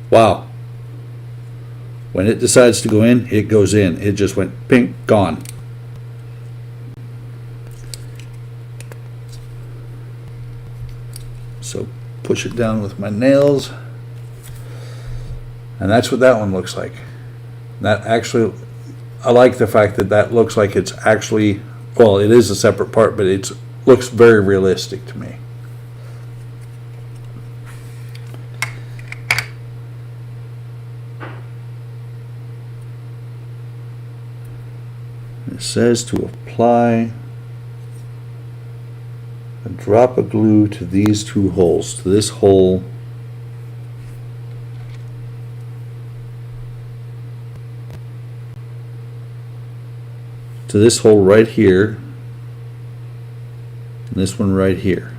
Wow. When it decides to go in, it goes in. It just went pink, gone. So push it down with my nails. And that's what that one looks like. That actually, I like the fact that that looks like it's actually, well, it is a separate part, but it looks very realistic to me. It says to apply a drop of glue to these two holes, to this hole right here, and this one right here.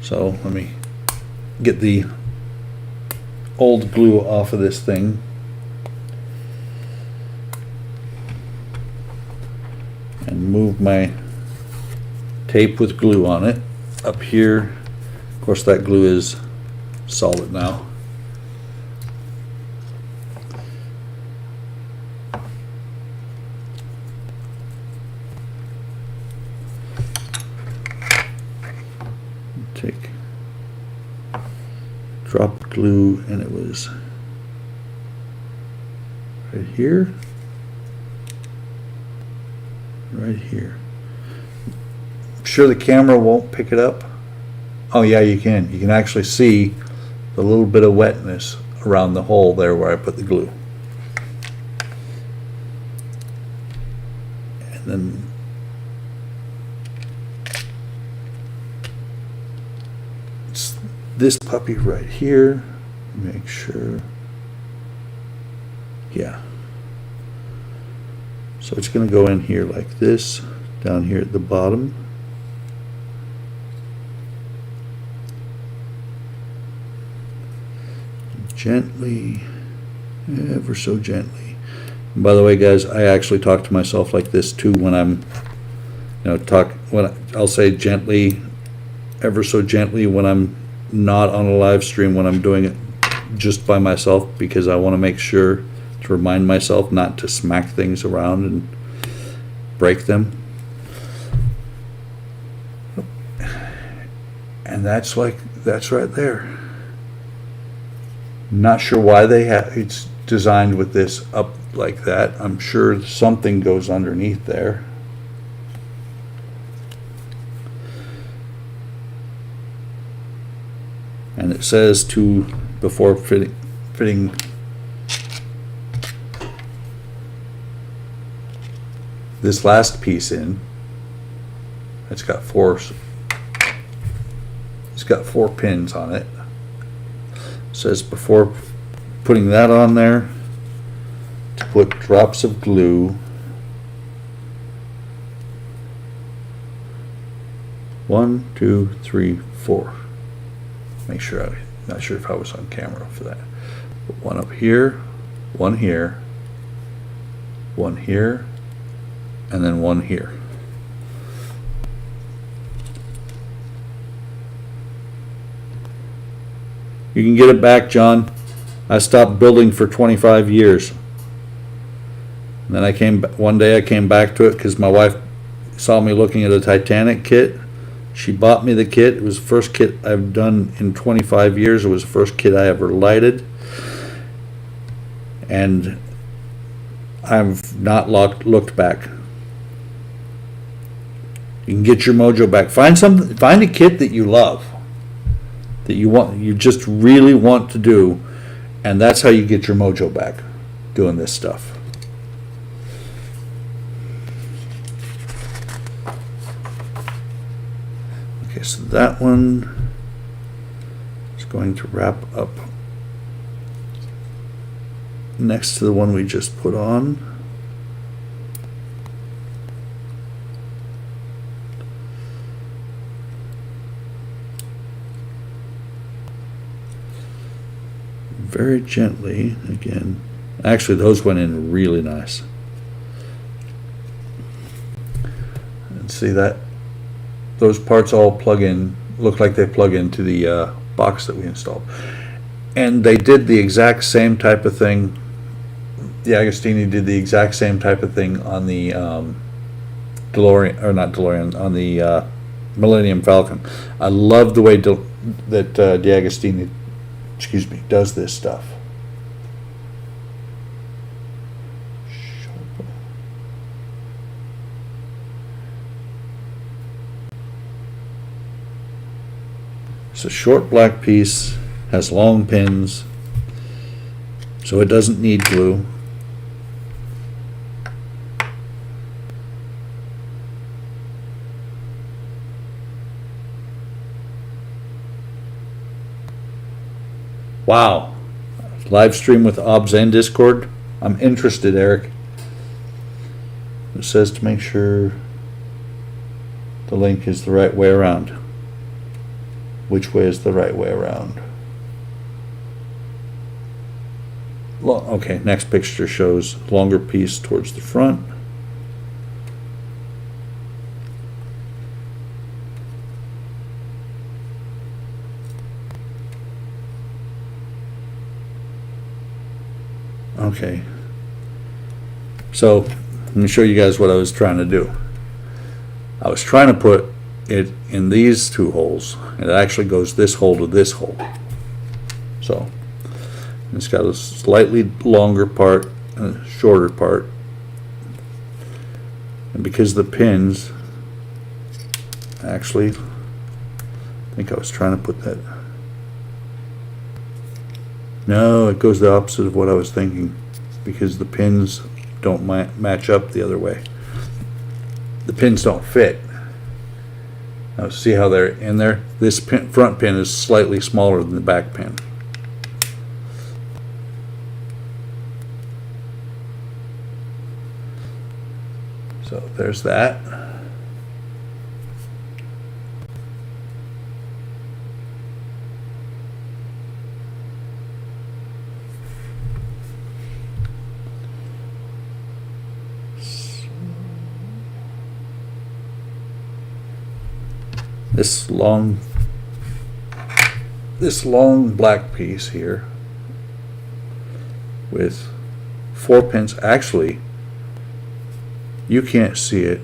So let me get the old glue off of this thing. And move my tape with glue on it up here. Of course, that glue is solid now. Take drop glue, and it was right here. Right here. I'm sure the camera won't pick it up. Oh yeah, you can. You can actually see the little bit of wetness around the hole there where I put the glue. And then it's this puppy right here. Make sure. Yeah. So it's going to go in here like this, down here at the bottom. Gently, ever so gently. And by the way, guys, I actually talk to myself like this too when I'm, I'll say gently, ever so gently when I'm not on a live stream, when I'm doing it just by myself, because I want to make sure to remind myself not to smack things around and break them. And that's right there. Not sure why it's designed with this up like that. I'm sure something goes underneath there. And it says before fitting this last piece in, it's got four pins on it. It says before putting that on there to put drops of glue, 1, 2, 3, 4. Make sure I'm not sure if I was on camera for that. Put one up here, one here, one here, and then one here. You can get it back, John. I stopped building for 25 years. And then one day I came back to it because my wife saw me looking at a Titanic kit. She bought me the kit. It was the first kit I've done in 25 years. It was the first kit I ever lighted. and I've not looked back. You can get your mojo back. Find a kit that you love, that you just really want to do, and that's how you get your mojo back, doing this stuff. Okay, so that one is going to wrap up next to the one we just put on. Very gently again. Actually, those went in really nice. And see that those parts all plug in, look like they plug into the box that we installed. And they did the exact same type of thing. DeAgostini did the exact same type of thing on the DeLorean, or not DeLorean, on the Millennium Falcon. I love the way that DeAgostini, does this stuff. It's a short black piece, has long pins, so it doesn't need glue. Wow. Live stream with OBS and Discord. I'm interested, Eric. It says to make sure the link is the right way around. Which way is the right way around? Okay, next picture shows longer piece towards the front. Okay, so let me show you guys what I was trying to do. I was trying to put it in these two holes, and it actually goes this hole to this hole. So it's got a slightly longer part and a shorter part, and because the pins, actually, I think I was trying to put that. No, it goes the opposite of what I was thinking, because the pins don't match up the other way. The pins don't fit. Now see how they're in there? This front pin is slightly smaller than the back pin. So there's that. This long black piece here with 4 pins. Actually, you can't see it,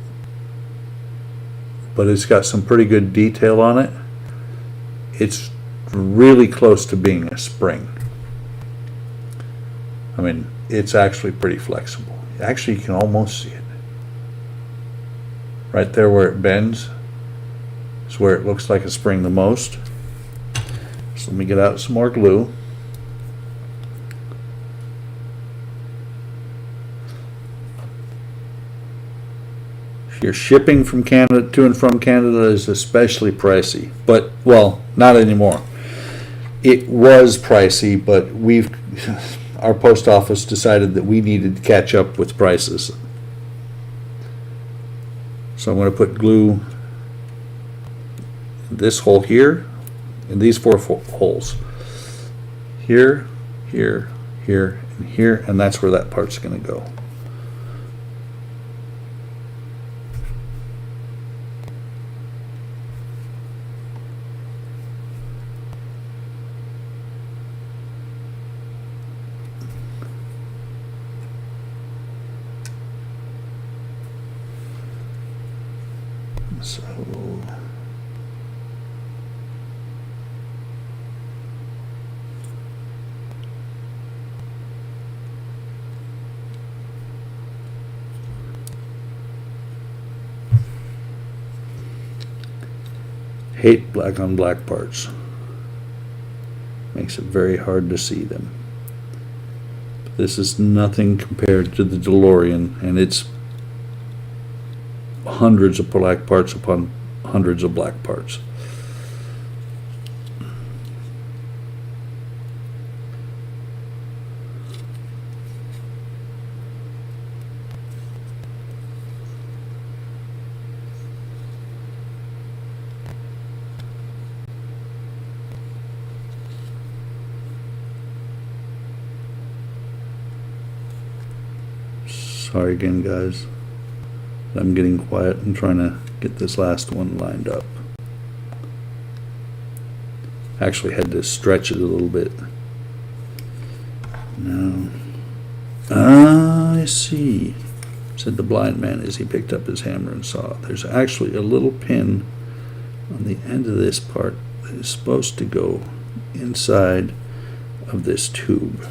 but it's got some pretty good detail on it. It's really close to being a spring. I mean, it's actually pretty flexible. Actually, you can almost see it. Right there where it bends is where it looks like a spring the most. So let me get out some more glue. If you're shipping from Canada to and from Canada, is especially pricey, but well, not anymore. It was pricey, but our post office decided that we needed to catch up with prices. So I'm going to put glue in this hole here, in these 4 holes. Here, here, here, and here, and that's where that part's going to go. So Hate black on black parts. Makes it very hard to see them. But this is nothing compared to the DeLorean, and it's hundreds of black parts upon hundreds of black parts. Sorry again, guys. I'm getting quiet and trying to get this last one lined up. Actually had to stretch it a little bit. Now, I see, said the blind man as he picked up his hammer and saw. There's actually a little pin on the end of this part that is supposed to go inside of this tube.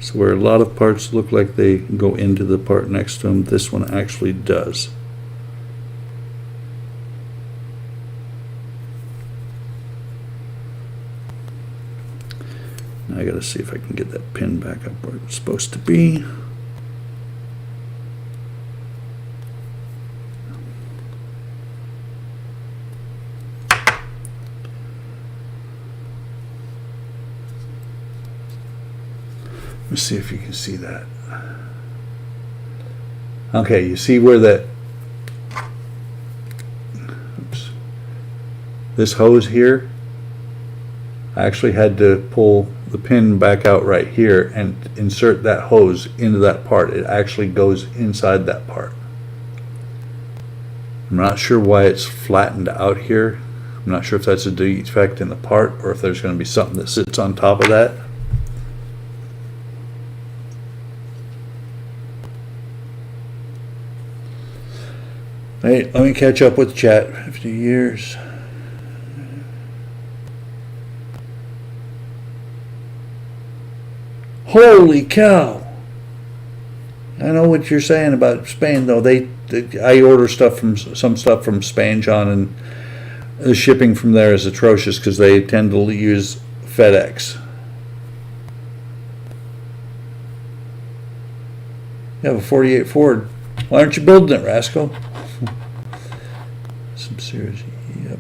So where a lot of parts look like they go into the part next to them, this one actually does. Now I gotta see if I can get that pin back up where it's supposed to be. Let's see if you can see that. Okay, you see where that, oops, this hose here, I actually had to pull the pin back out right here and insert that hose into that part. It actually goes inside that part. I'm not sure why it's flattened out here. I'm not sure if that's a defect in the part or if there's going to be something that sits on top of that. Hey, let me catch up with chat. 50 years. Holy cow! I know what you're saying about Spain, though. I order stuff from some stuff from Spain, John, and the shipping from there is atrocious because they tend to use FedEx. You have a 48 Ford. Why aren't you building it, Rascal? Some serious, yep.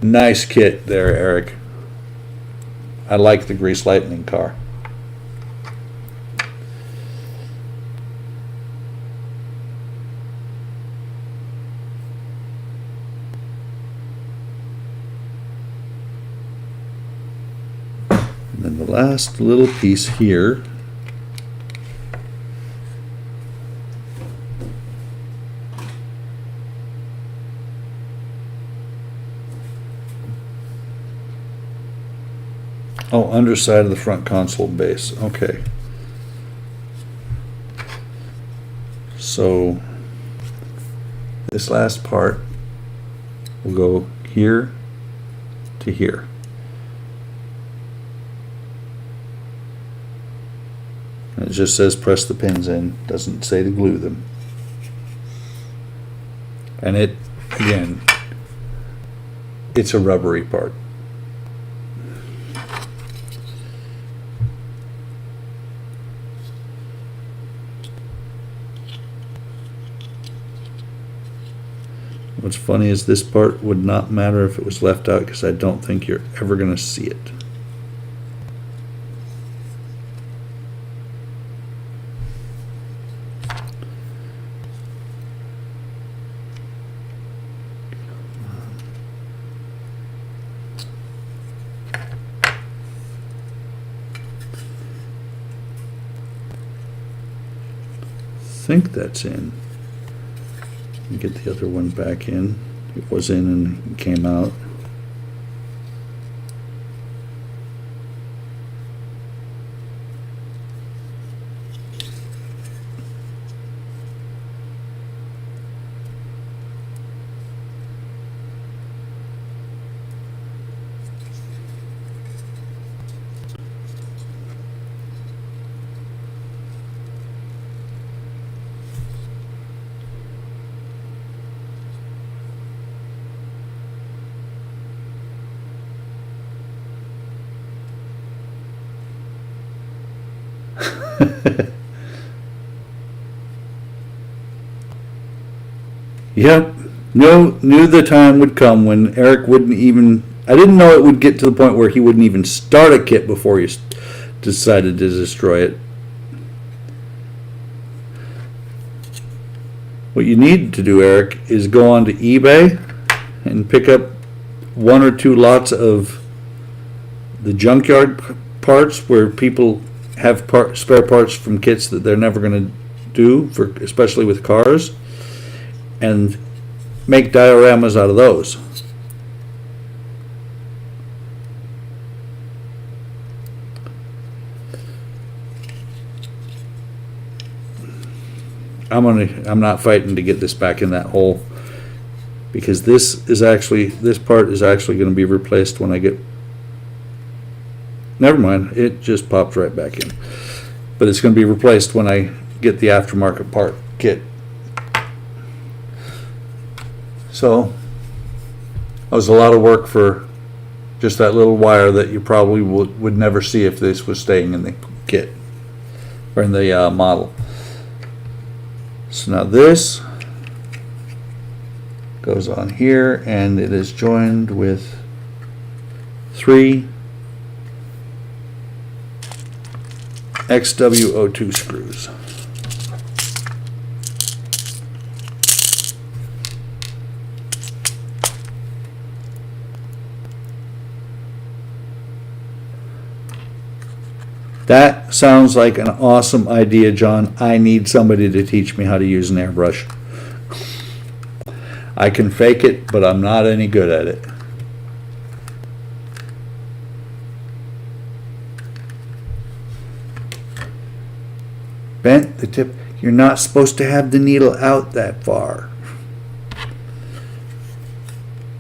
Nice kit there, Eric. I like the Grease Lightning car. And then the last little piece here . Oh, underside of the front console base. Okay. So this last part will go here to here. And it just says press the pins in, doesn't say to glue them. And it, again, it's a rubbery part. What's funny is this part would not matter if it was left out because I don't think you're ever going to see it. I think that's in. Get the other one back in. It was in and came out. Yep. Knew the time would come when Eric wouldn't even. I didn't know it would get to the point where he wouldn't even start a kit before he decided to destroy it. What you need to do, Eric, is go onto eBay and pick up 1 or 2 lots of the junkyard parts where people have spare parts from kits that they're never going to do, especially with cars, and make dioramas out of those. I'm not fighting to get this back in that hole, because this part is actually going to be replaced when I get. Never mind, it just popped right back in. But it's going to be replaced when I get the aftermarket part kit. So that was a lot of work for just that little wire that you probably would never see if this was staying in the kit or in the model. So now this goes on here, and it is joined with 3 XWO2 screws. That sounds like an awesome idea, John. I need somebody to teach me how to use an airbrush. I can fake it, but I'm not any good at it. Bent the tip. You're not supposed to have the needle out that far.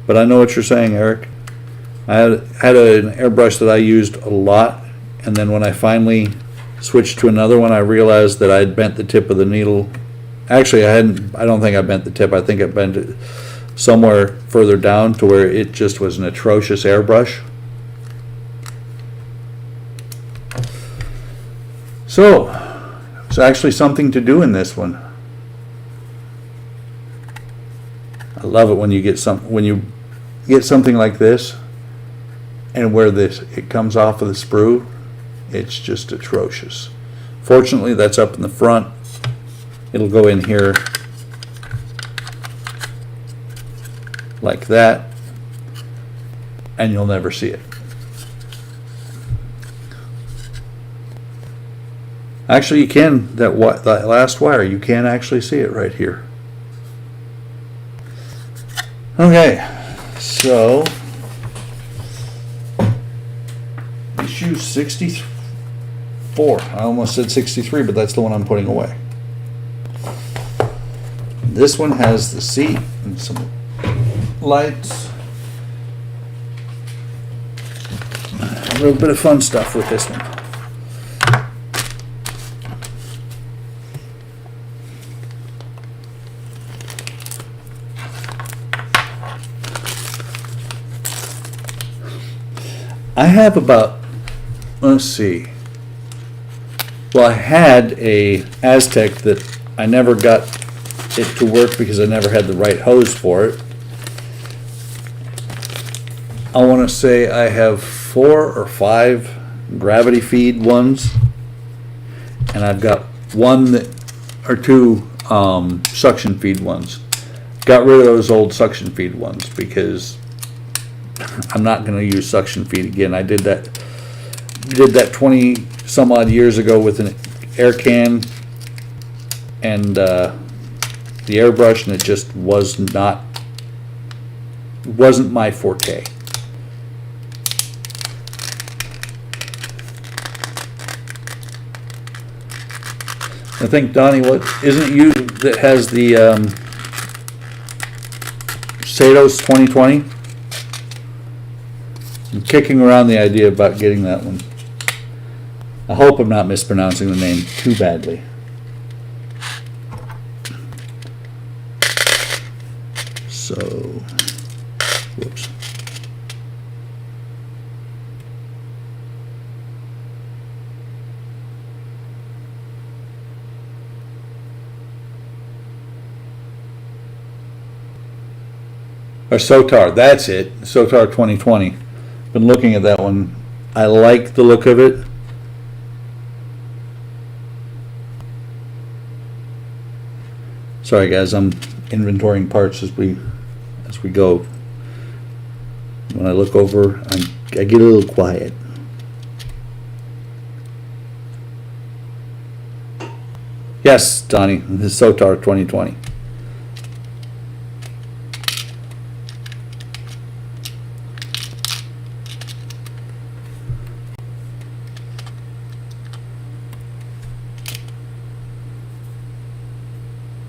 But I know what you're saying, Eric. I had an airbrush that I used a lot, and then when I finally switched to another one, I realized that I had bent the tip of the needle. Actually, I don't think I bent the tip. I think I bent it somewhere further down to where it just was an atrocious airbrush. So, there's actually something to do in this one. I love it when you get something like this, and where it comes off of the sprue, it's just atrocious. Fortunately, that's up in the front. It'll go in here like that, and you'll never see it. Actually, you can, that last wire, you can actually see it right here. Okay, so issue 64. I almost said 63, but that's the one I'm putting away. This one has the seat and some lights. A little bit of fun stuff with this one. I have about, let's see, well, I had a Aztec that I never got it to work because I never had the right hose for it. I want to say I have 4 or 5 gravity feed ones, and I've got 1 or 2 suction feed ones. Got rid of those old suction feed ones because I'm not going to use suction feed again. I did that 20 some odd years ago with an air can and the airbrush, and it just wasn't my forte. I think, Donnie, what isn't it you that has the Satos 2020? I'm kicking around the idea about getting that one. I hope I'm not mispronouncing the name too badly. So, whoops. Or Sotar, that's it. Sotar 2020. Been looking at that one. I like the look of it. Sorry guys, I'm inventorying parts as we go. When I look over, I get a little quiet. Yes, Donnie, this is Sotar 2020.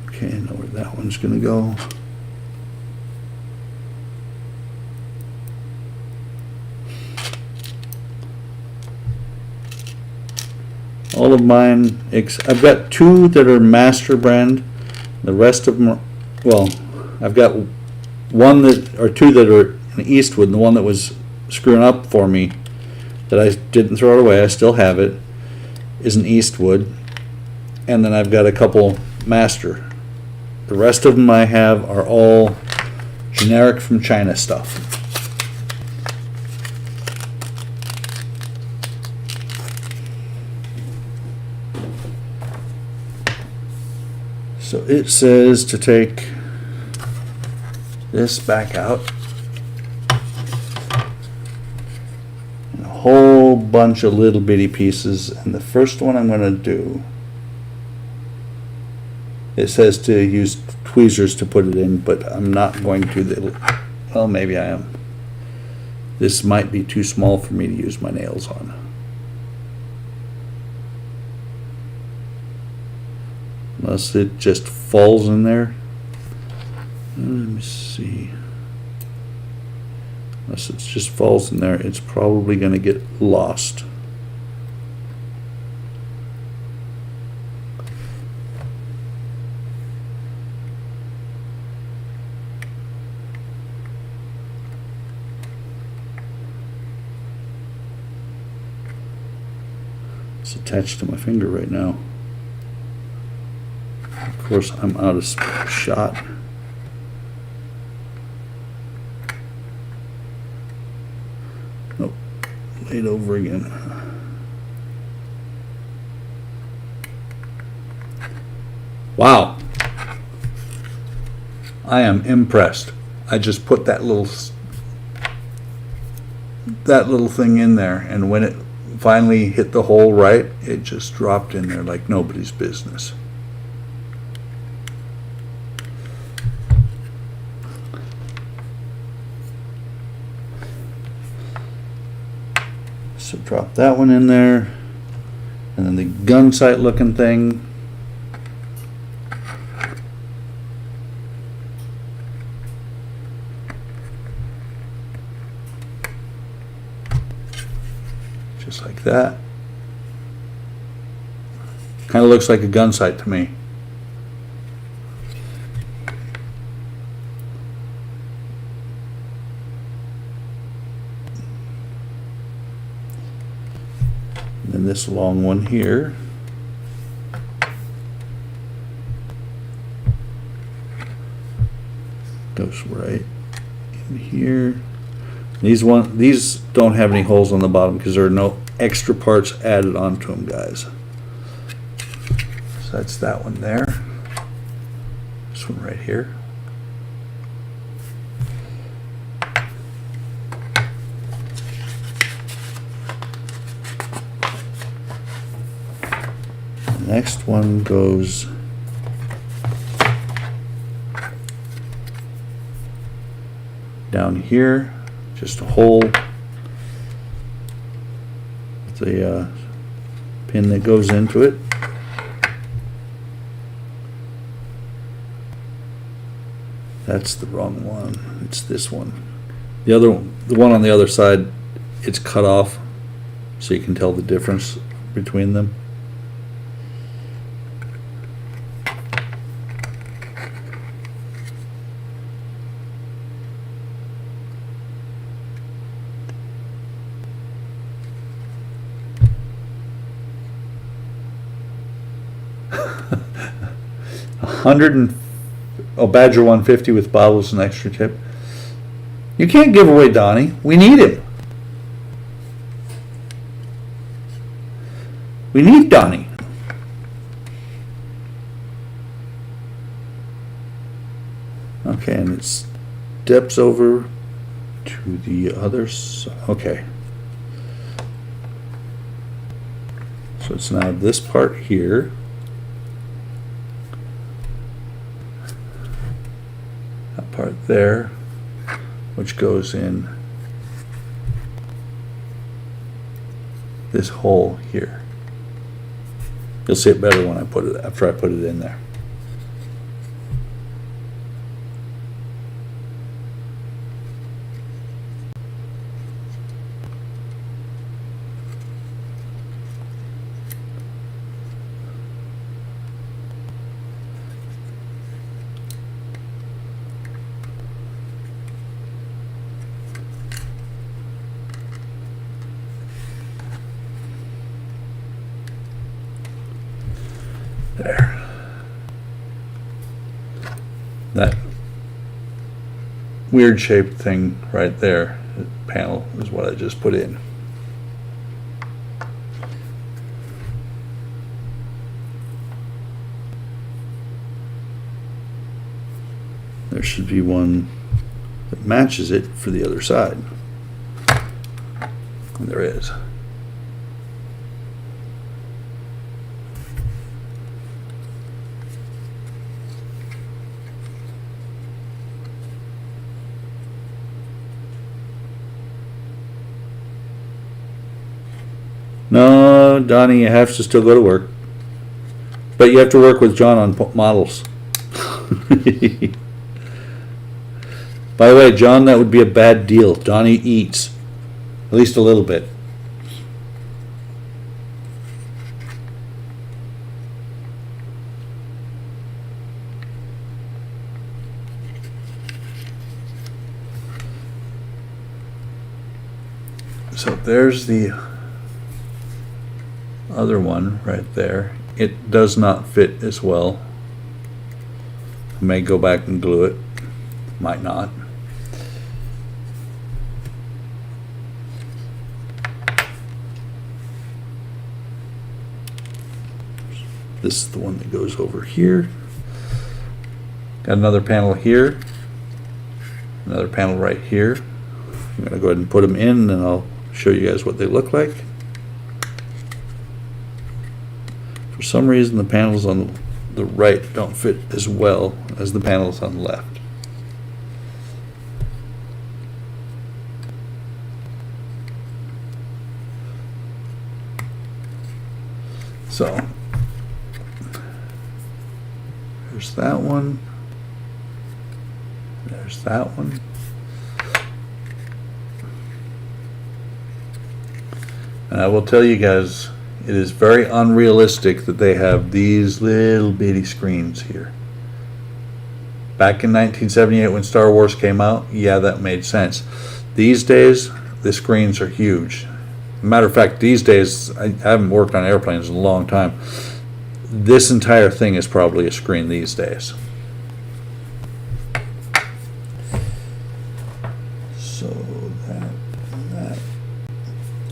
Okay, I know where that one's gonna go. All of mine, I've got two that are master brand. The rest of them are, well, I've got one that, or two that are in Eastwood, and the one that was screwing up for me that I didn't throw it away, I still have it, is an Eastwood. And then I've got a couple master. The rest of them I have are all generic from China stuff. So it says to take this back out. And a whole bunch of little bitty pieces. And the first one I'm going to do, it says to use tweezers to put it in, but I'm not going to. Well, maybe I am. This might be too small for me to use my nails on. Unless it just falls in there. Let me see. Unless it just falls in there, it's probably going to get lost. It's attached to my finger right now. Of course, I'm out of shot. Nope, laid over again. Wow, I am impressed. I just put that little thing in there, and when it finally hit the hole right, it just dropped in there like nobody's business. So drop that one in there, and then the gun sight looking thing. Just like that. Kind of looks like a gun sight to me. And this long one here. Goes right in here. These don't have any holes on the bottom because there are no extra parts added onto them, guys. So that's that one there. This one right here. The next one goes down here. Just a hole with the pin that goes into it. That's the wrong one. It's this one. The one on the other side, it's cut off, so you can tell the difference between them. Badger 150 with bottles and extra tip. You can't give away Donnie. We need him. We need Donnie. Okay, and it steps over to the other side. Okay. So it's now this part here. That part there, which goes in this hole here. You'll see it better when I put it, after I put it in there. There. That weird shaped thing right there, the panel, is what I just put in. There should be one that matches it for the other side. And there is. No, Donnie, you have to still go to work. But you have to work with John on models. By the way, John, that would be a bad deal. Donnie eats. At least a little bit. So there's the other one right there. It does not fit as well. I may go back and glue it. Might not. This is the one that goes over here. Got another panel here. Another panel right here. I'm going to go ahead and put them in, and I'll show you guys what they look like. For some reason, the panels on the right don't fit as well as the panels on the left. So, there's that one. There's that one. And I will tell you guys, it is very unrealistic that they have these little bitty screens here. Back in 1978 when Star Wars came out, yeah, that made sense. These days, the screens are huge. Matter of fact, these days, I haven't worked on airplanes in a long time. This entire thing is probably a screen these days. So that and that.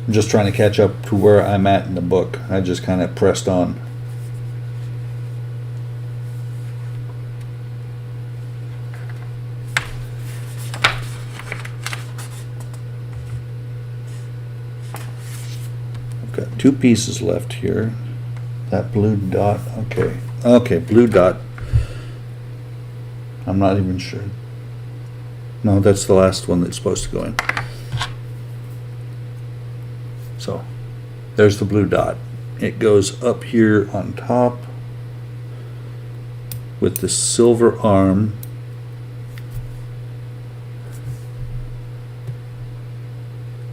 I'm just trying to catch up to where I'm at in the book. I just kind of pressed on. Got two pieces left here. That blue dot, okay. Okay, blue dot. I'm not even sure. No, that's the last one that's supposed to go in. So, there's the blue dot. It goes up here on top with the silver arm.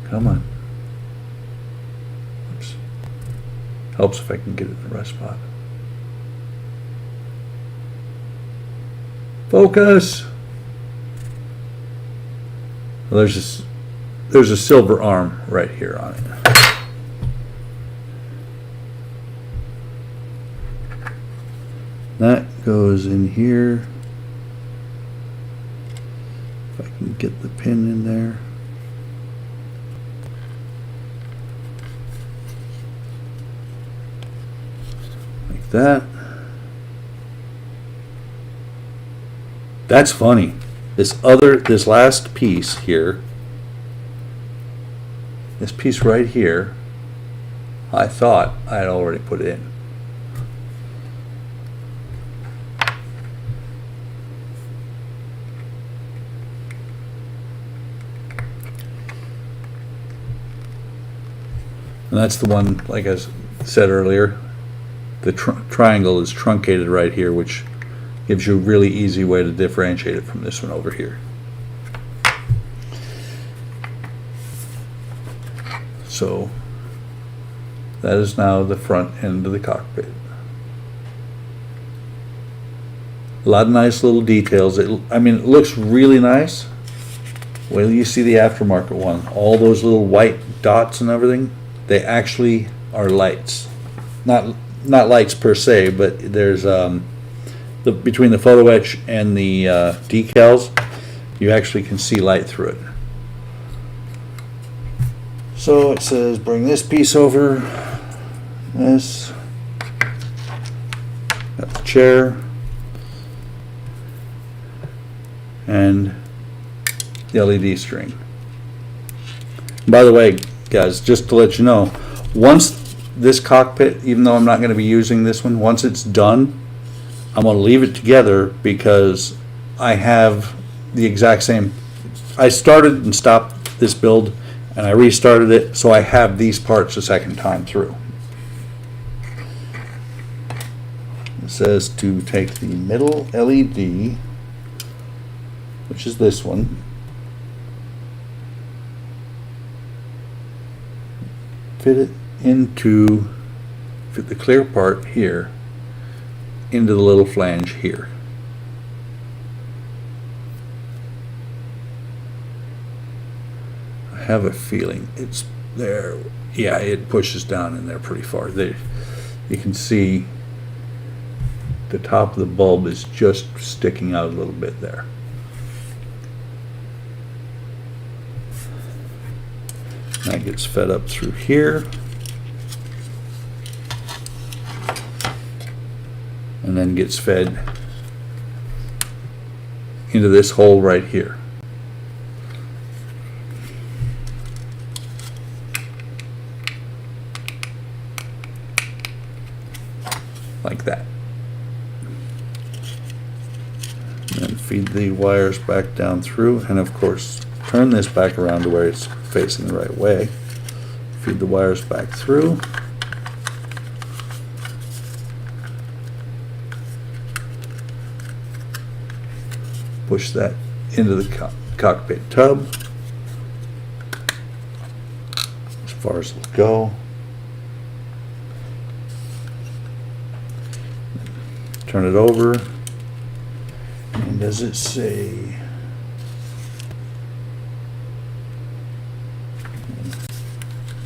Come on. Helps if I can get it in the right spot. Focus! Well, there's a silver arm right here on it. That goes in here. If I can Get the pin in there. Like that. That's funny. This last piece here, this piece right here, I thought I had already put it in. And that's the one, like I said earlier, the triangle is truncated right here, which gives you a really easy way to differentiate it from this one over here. So that is now the front end of the cockpit. A lot of nice little details. I mean, it looks really nice. Wait till you see the aftermarket one. All those little white dots and everything, they actually are lights. Not lights per se, but there's between the photo etch and the decals, you actually can see light through it. So it says bring this piece over, this, got the chair, and the LED string. By the way, guys, just to let you know, once this cockpit, even though I'm not going to be using this one, once it's done, I'm going to leave it together because I have the exact same. I started and stopped this build and I restarted it, so I have these parts a second time through. It says to take the middle LED, which is this one, fit the clear part here into the little flange here. I have a feeling it's there. Yeah, it pushes down in there pretty far. There, you can see the top of the bulb is just sticking out a little bit there. That gets fed up through here. And then gets fed into this hole right here. Like that. And then feed the wires back down through, and of course turn this back around to where it's facing the right way. Feed the wires back through. Push that into the cockpit tub as far as it'll go. Turn it over, and does it say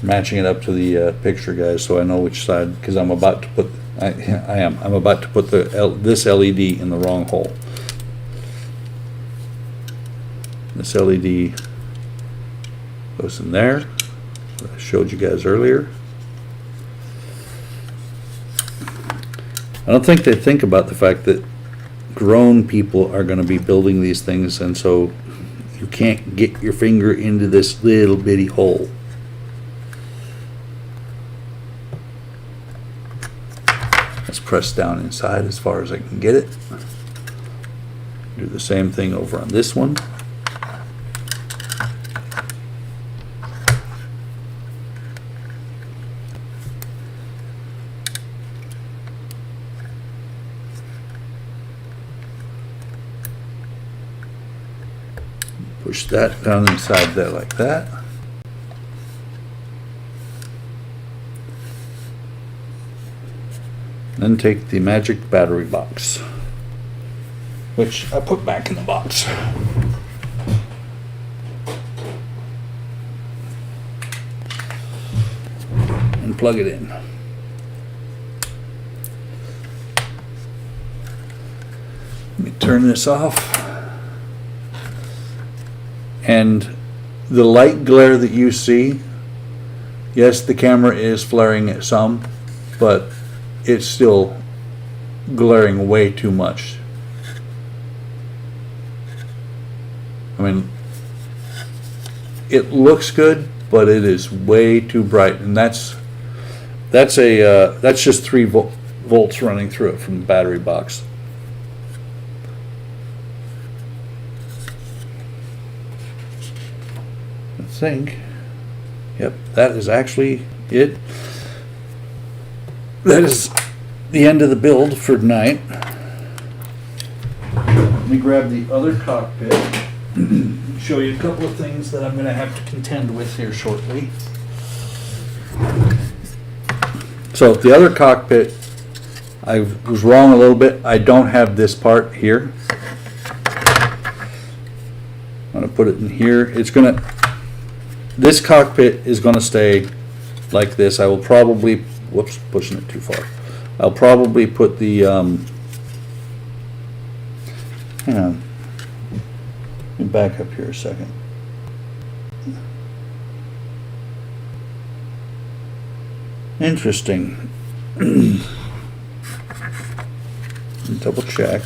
matching it up to the picture, guys, so I know which side, because I'm about to put I'm about to put this LED in the wrong hole. This LED goes in there, that I showed you guys earlier. I don't think they think about the fact that grown people are going to be building these things, and so you can't get your finger into this little bitty hole. Let's press down inside as far as I can get it. Do the same thing over on this one. Push that down inside there like that. Then take the magic battery box, which I put back in the box. And plug it in. Let me turn this off. And the light glare that you see, yes, the camera is flaring it some, but it's still glaring way too much. I mean, it looks good, but it is way too bright, and that's just 3 volts running through it from the battery box. I think, yep, that is actually it. That is the end of the build for tonight. Let me grab the other cockpit, show you a couple of things that I'm going to have to contend with here shortly. So the other cockpit, I was wrong a little bit. I don't have this part here. I'm going to put it in here. This cockpit is going to stay like this. I will probably, whoops, pushing it too far. I'll probably put the, hang on, let me back up here a second. Interesting. Double check.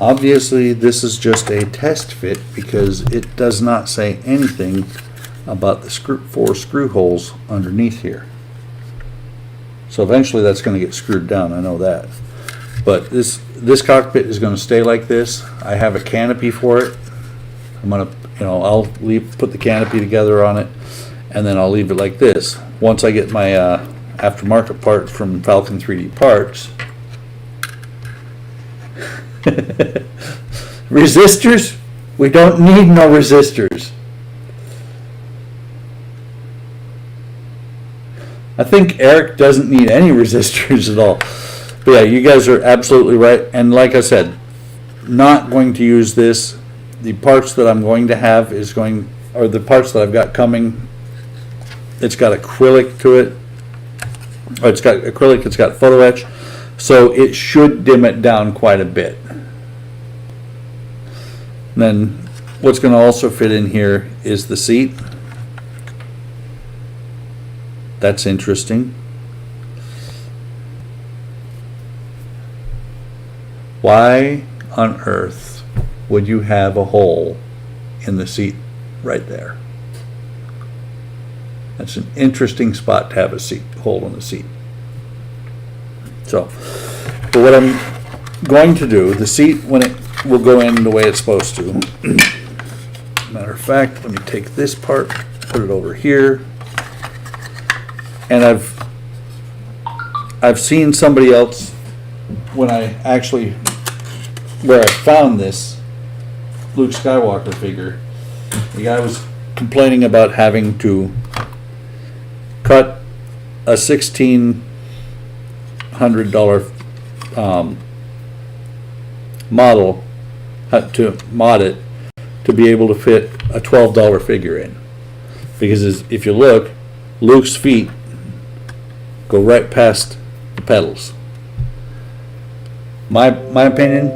Obviously, this is just a test fit because it does not say anything about the 4 screw holes underneath here. So eventually that's going to get screwed down, I know that. But this cockpit is going to stay like this. I have a canopy for it. I'm going to, I'll put the canopy together on it, and then I'll leave it like this. Once I get my aftermarket part from Falcon 3D Parts. Resistors? We don't need no resistors. I think Eric doesn't need any resistors at all. But yeah, you guys are absolutely right. And like I said, not going to use this. The parts that I'm going to have are the parts that I've got coming. It's got acrylic to it. It's got acrylic, it's got photo etch. So it should dim it down quite a bit. And then what's going to also fit in here is the seat. That's interesting. Why on earth would you have a hole in the seat right there? That's an interesting spot to have a hole in the seat. So, but what I'm going to do, the seat, when it will go in the way it's supposed to. Matter of fact, let me take this part, put it over here. And I've seen somebody else where I found this Luke Skywalker figure. The guy was complaining about having to cut a $1,600 model to mod it to be able to fit a $12 figure in, because if you look, Luke's feet go right past the pedals. My opinion,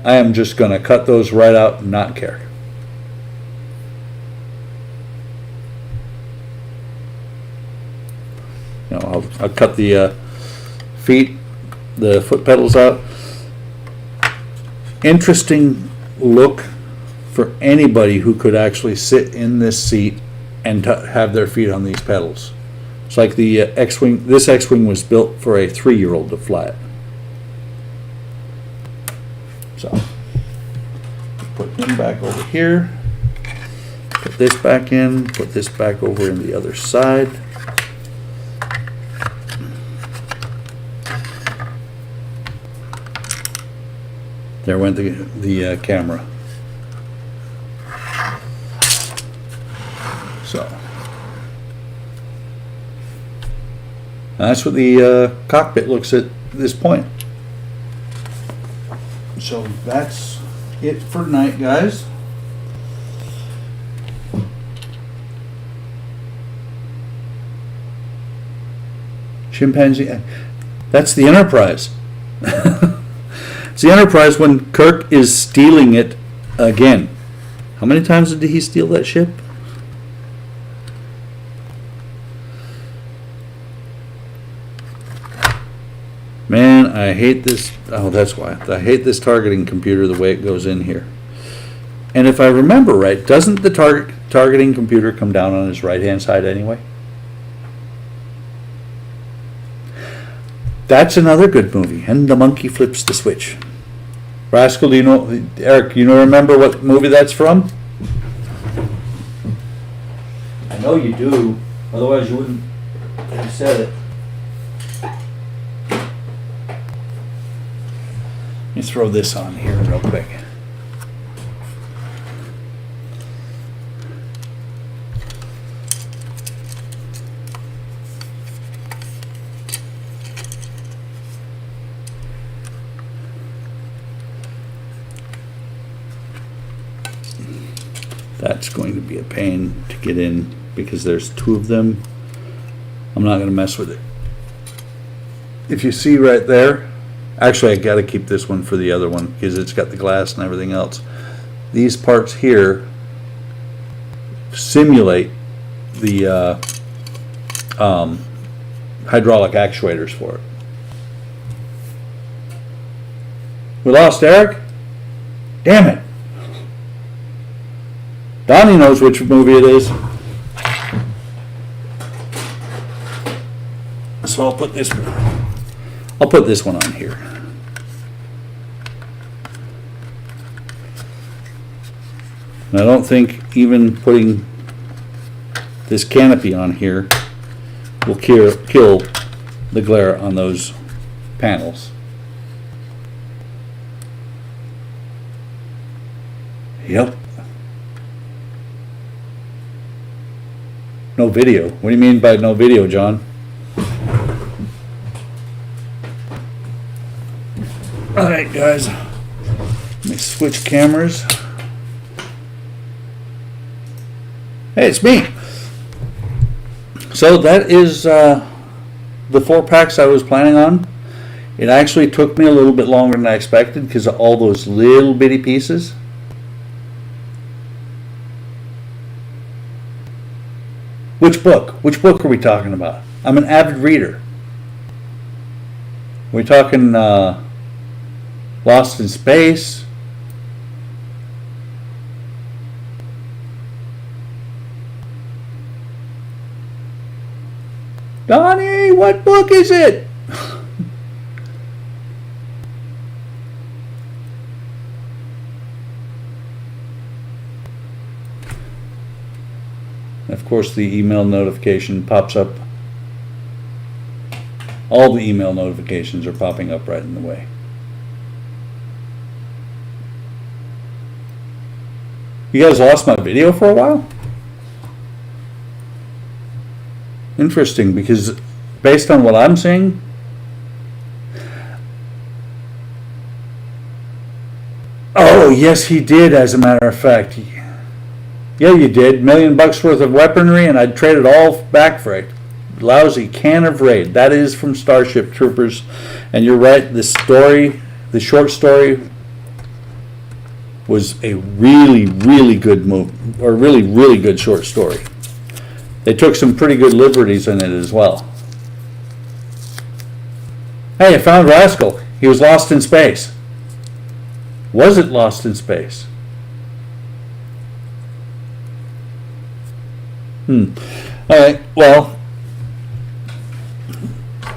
I am just going to cut those right out and not care. I'll cut the the foot pedals out. Interesting look for anybody who could actually sit in this seat and have their feet on these pedals. It's like the X-Wing. This X-Wing was built for a 3-year-old to fly it. So, put him back over here. Put this back in. Put this back over in the other side. There went the camera. So that's what the cockpit looks at this point. So that's it for tonight, guys. Chimpanzee. That's the Enterprise. It's the Enterprise when Kirk is stealing it again. How many times did he steal that ship? Man, I hate this. Oh, that's why. I hate this targeting computer, the way it goes in here. And if I remember right, doesn't the targeting computer come down on his right-hand side anyway? That's another good movie. And the monkey flips the switch. Rascal, do you know, Eric, remember what movie that's from? I know you do. Otherwise you wouldn't have said it. Let me throw this on here real quick. That's going to be a pain to get in because there's two of them. I'm not going to mess with it. If you see right there, actually I got to keep this one for the other one because it's got the glass and everything else. These parts here simulate the hydraulic actuators for it. We lost Eric? Damn it. Donnie knows which movie it is. So I'll put this one on here. And I don't think even putting this canopy on here will kill the glare on those panels. Yep. No video. What do you mean by no video, John? Alright, guys. Let me switch cameras. Hey, it's me. So that is the 4 packs I was planning on. It actually took me a little bit longer than I expected because of all those little bitty pieces. Which book? Which book are we talking about? I'm an avid reader. We're talking Lost in Space. Donnie, what book is it? Of course, the email notification pops up. All the email notifications are popping up right in the way. You guys lost my video for a while? Interesting, because based on what I'm seeing, oh yes he did, as a matter of fact. Yeah, you did. $1 million worth of weaponry, and I'd trade it all back for a lousy can of Raid. That is from Starship Troopers, and you're right. The short story, was a really, really good move, or really, really good short story. They took some pretty good liberties in it as well. Hey, I found Rascal. He was lost in space. Was it lost in space? Alright, well,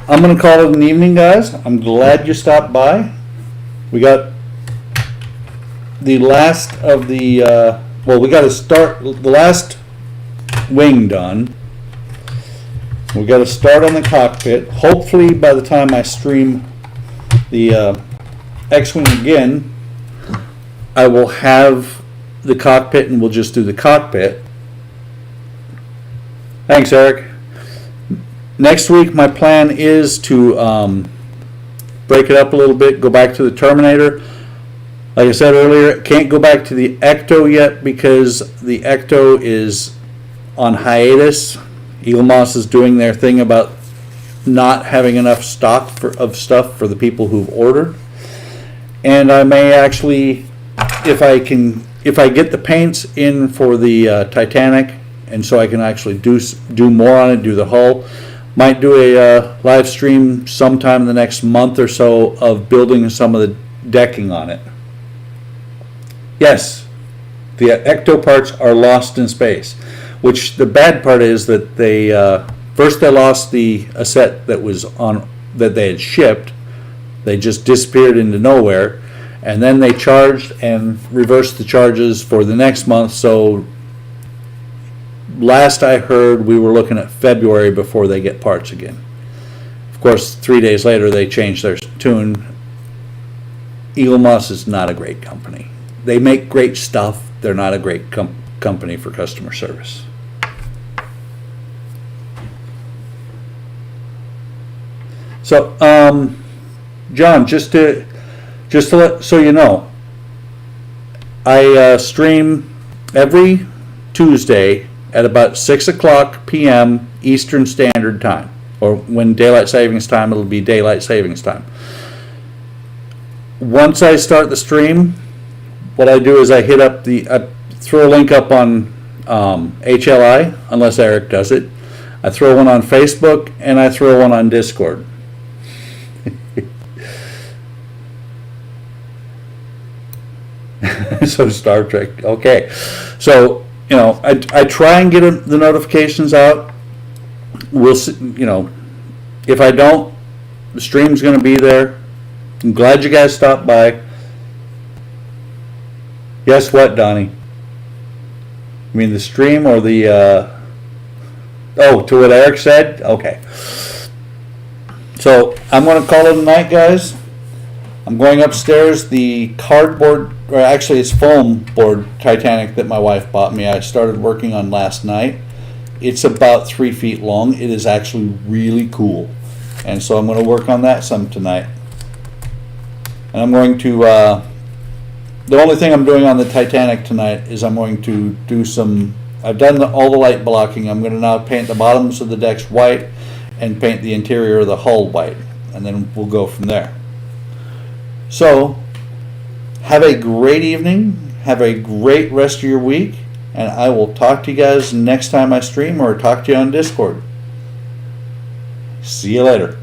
I'm going to call it an evening, guys. I'm glad you stopped by. We got the last of the, we got to start the last wing done. We got to start on the cockpit. Hopefully by the time I stream the X-Wing again, I will have the cockpit and we'll just do the cockpit. Thanks, Eric. Next week, my plan is to break it up a little bit, go back to the Terminator. Like I said earlier, can't go back to the Ecto yet because the Ecto is on hiatus. Eagle Moss is doing their thing about not having enough stock of stuff for the people who've ordered. And I may actually, if I get the paints in for the Titanic, and so I can actually do more on it, do the hull, might do a live stream sometime in the next month or so of building some of the decking on it. Yes, the Ecto parts are lost in space, which the bad part is that they first they lost a set that was on that they had shipped. They just disappeared into nowhere, and then they charged and reversed the charges for the next month. So last I heard, we were looking at February before they get parts again. Of course, 3 days later they changed their tune. Eagle Moss is not a great company. They make great stuff. They're not a great company for customer service. So, John, just to let so you know, I stream every Tuesday at about 6:00 p.m. Eastern Standard Time, or when daylight savings time, it'll be daylight savings time. Once I start the stream, what I do is I throw a link up on HLI, unless Eric does it. I throw one on Facebook, and I throw one on Discord. So Star Trek, okay. So, I try and get the notifications out. We'll see, if I don't, the stream's going to be there. I'm glad you guys stopped by. Guess what, Donnie? You mean the stream or the, to what Eric said? Okay. So, I'm going to call it a night, guys. I'm going upstairs. The cardboard, or actually it's foam board Titanic that my wife bought me, I started working on last night. It's about 3 feet long. It is actually really cool. And so I'm going to work on that some tonight. And I'm going to, the only thing I'm doing on the Titanic tonight is I'm going to do I've done all the light blocking. I'm going to now paint the bottoms of the decks white and paint the interior of the hull white. And then we'll go from there. So, have a great evening. Have a great rest of your week. And I will talk to you guys next time I stream or talk to you on Discord. See you later.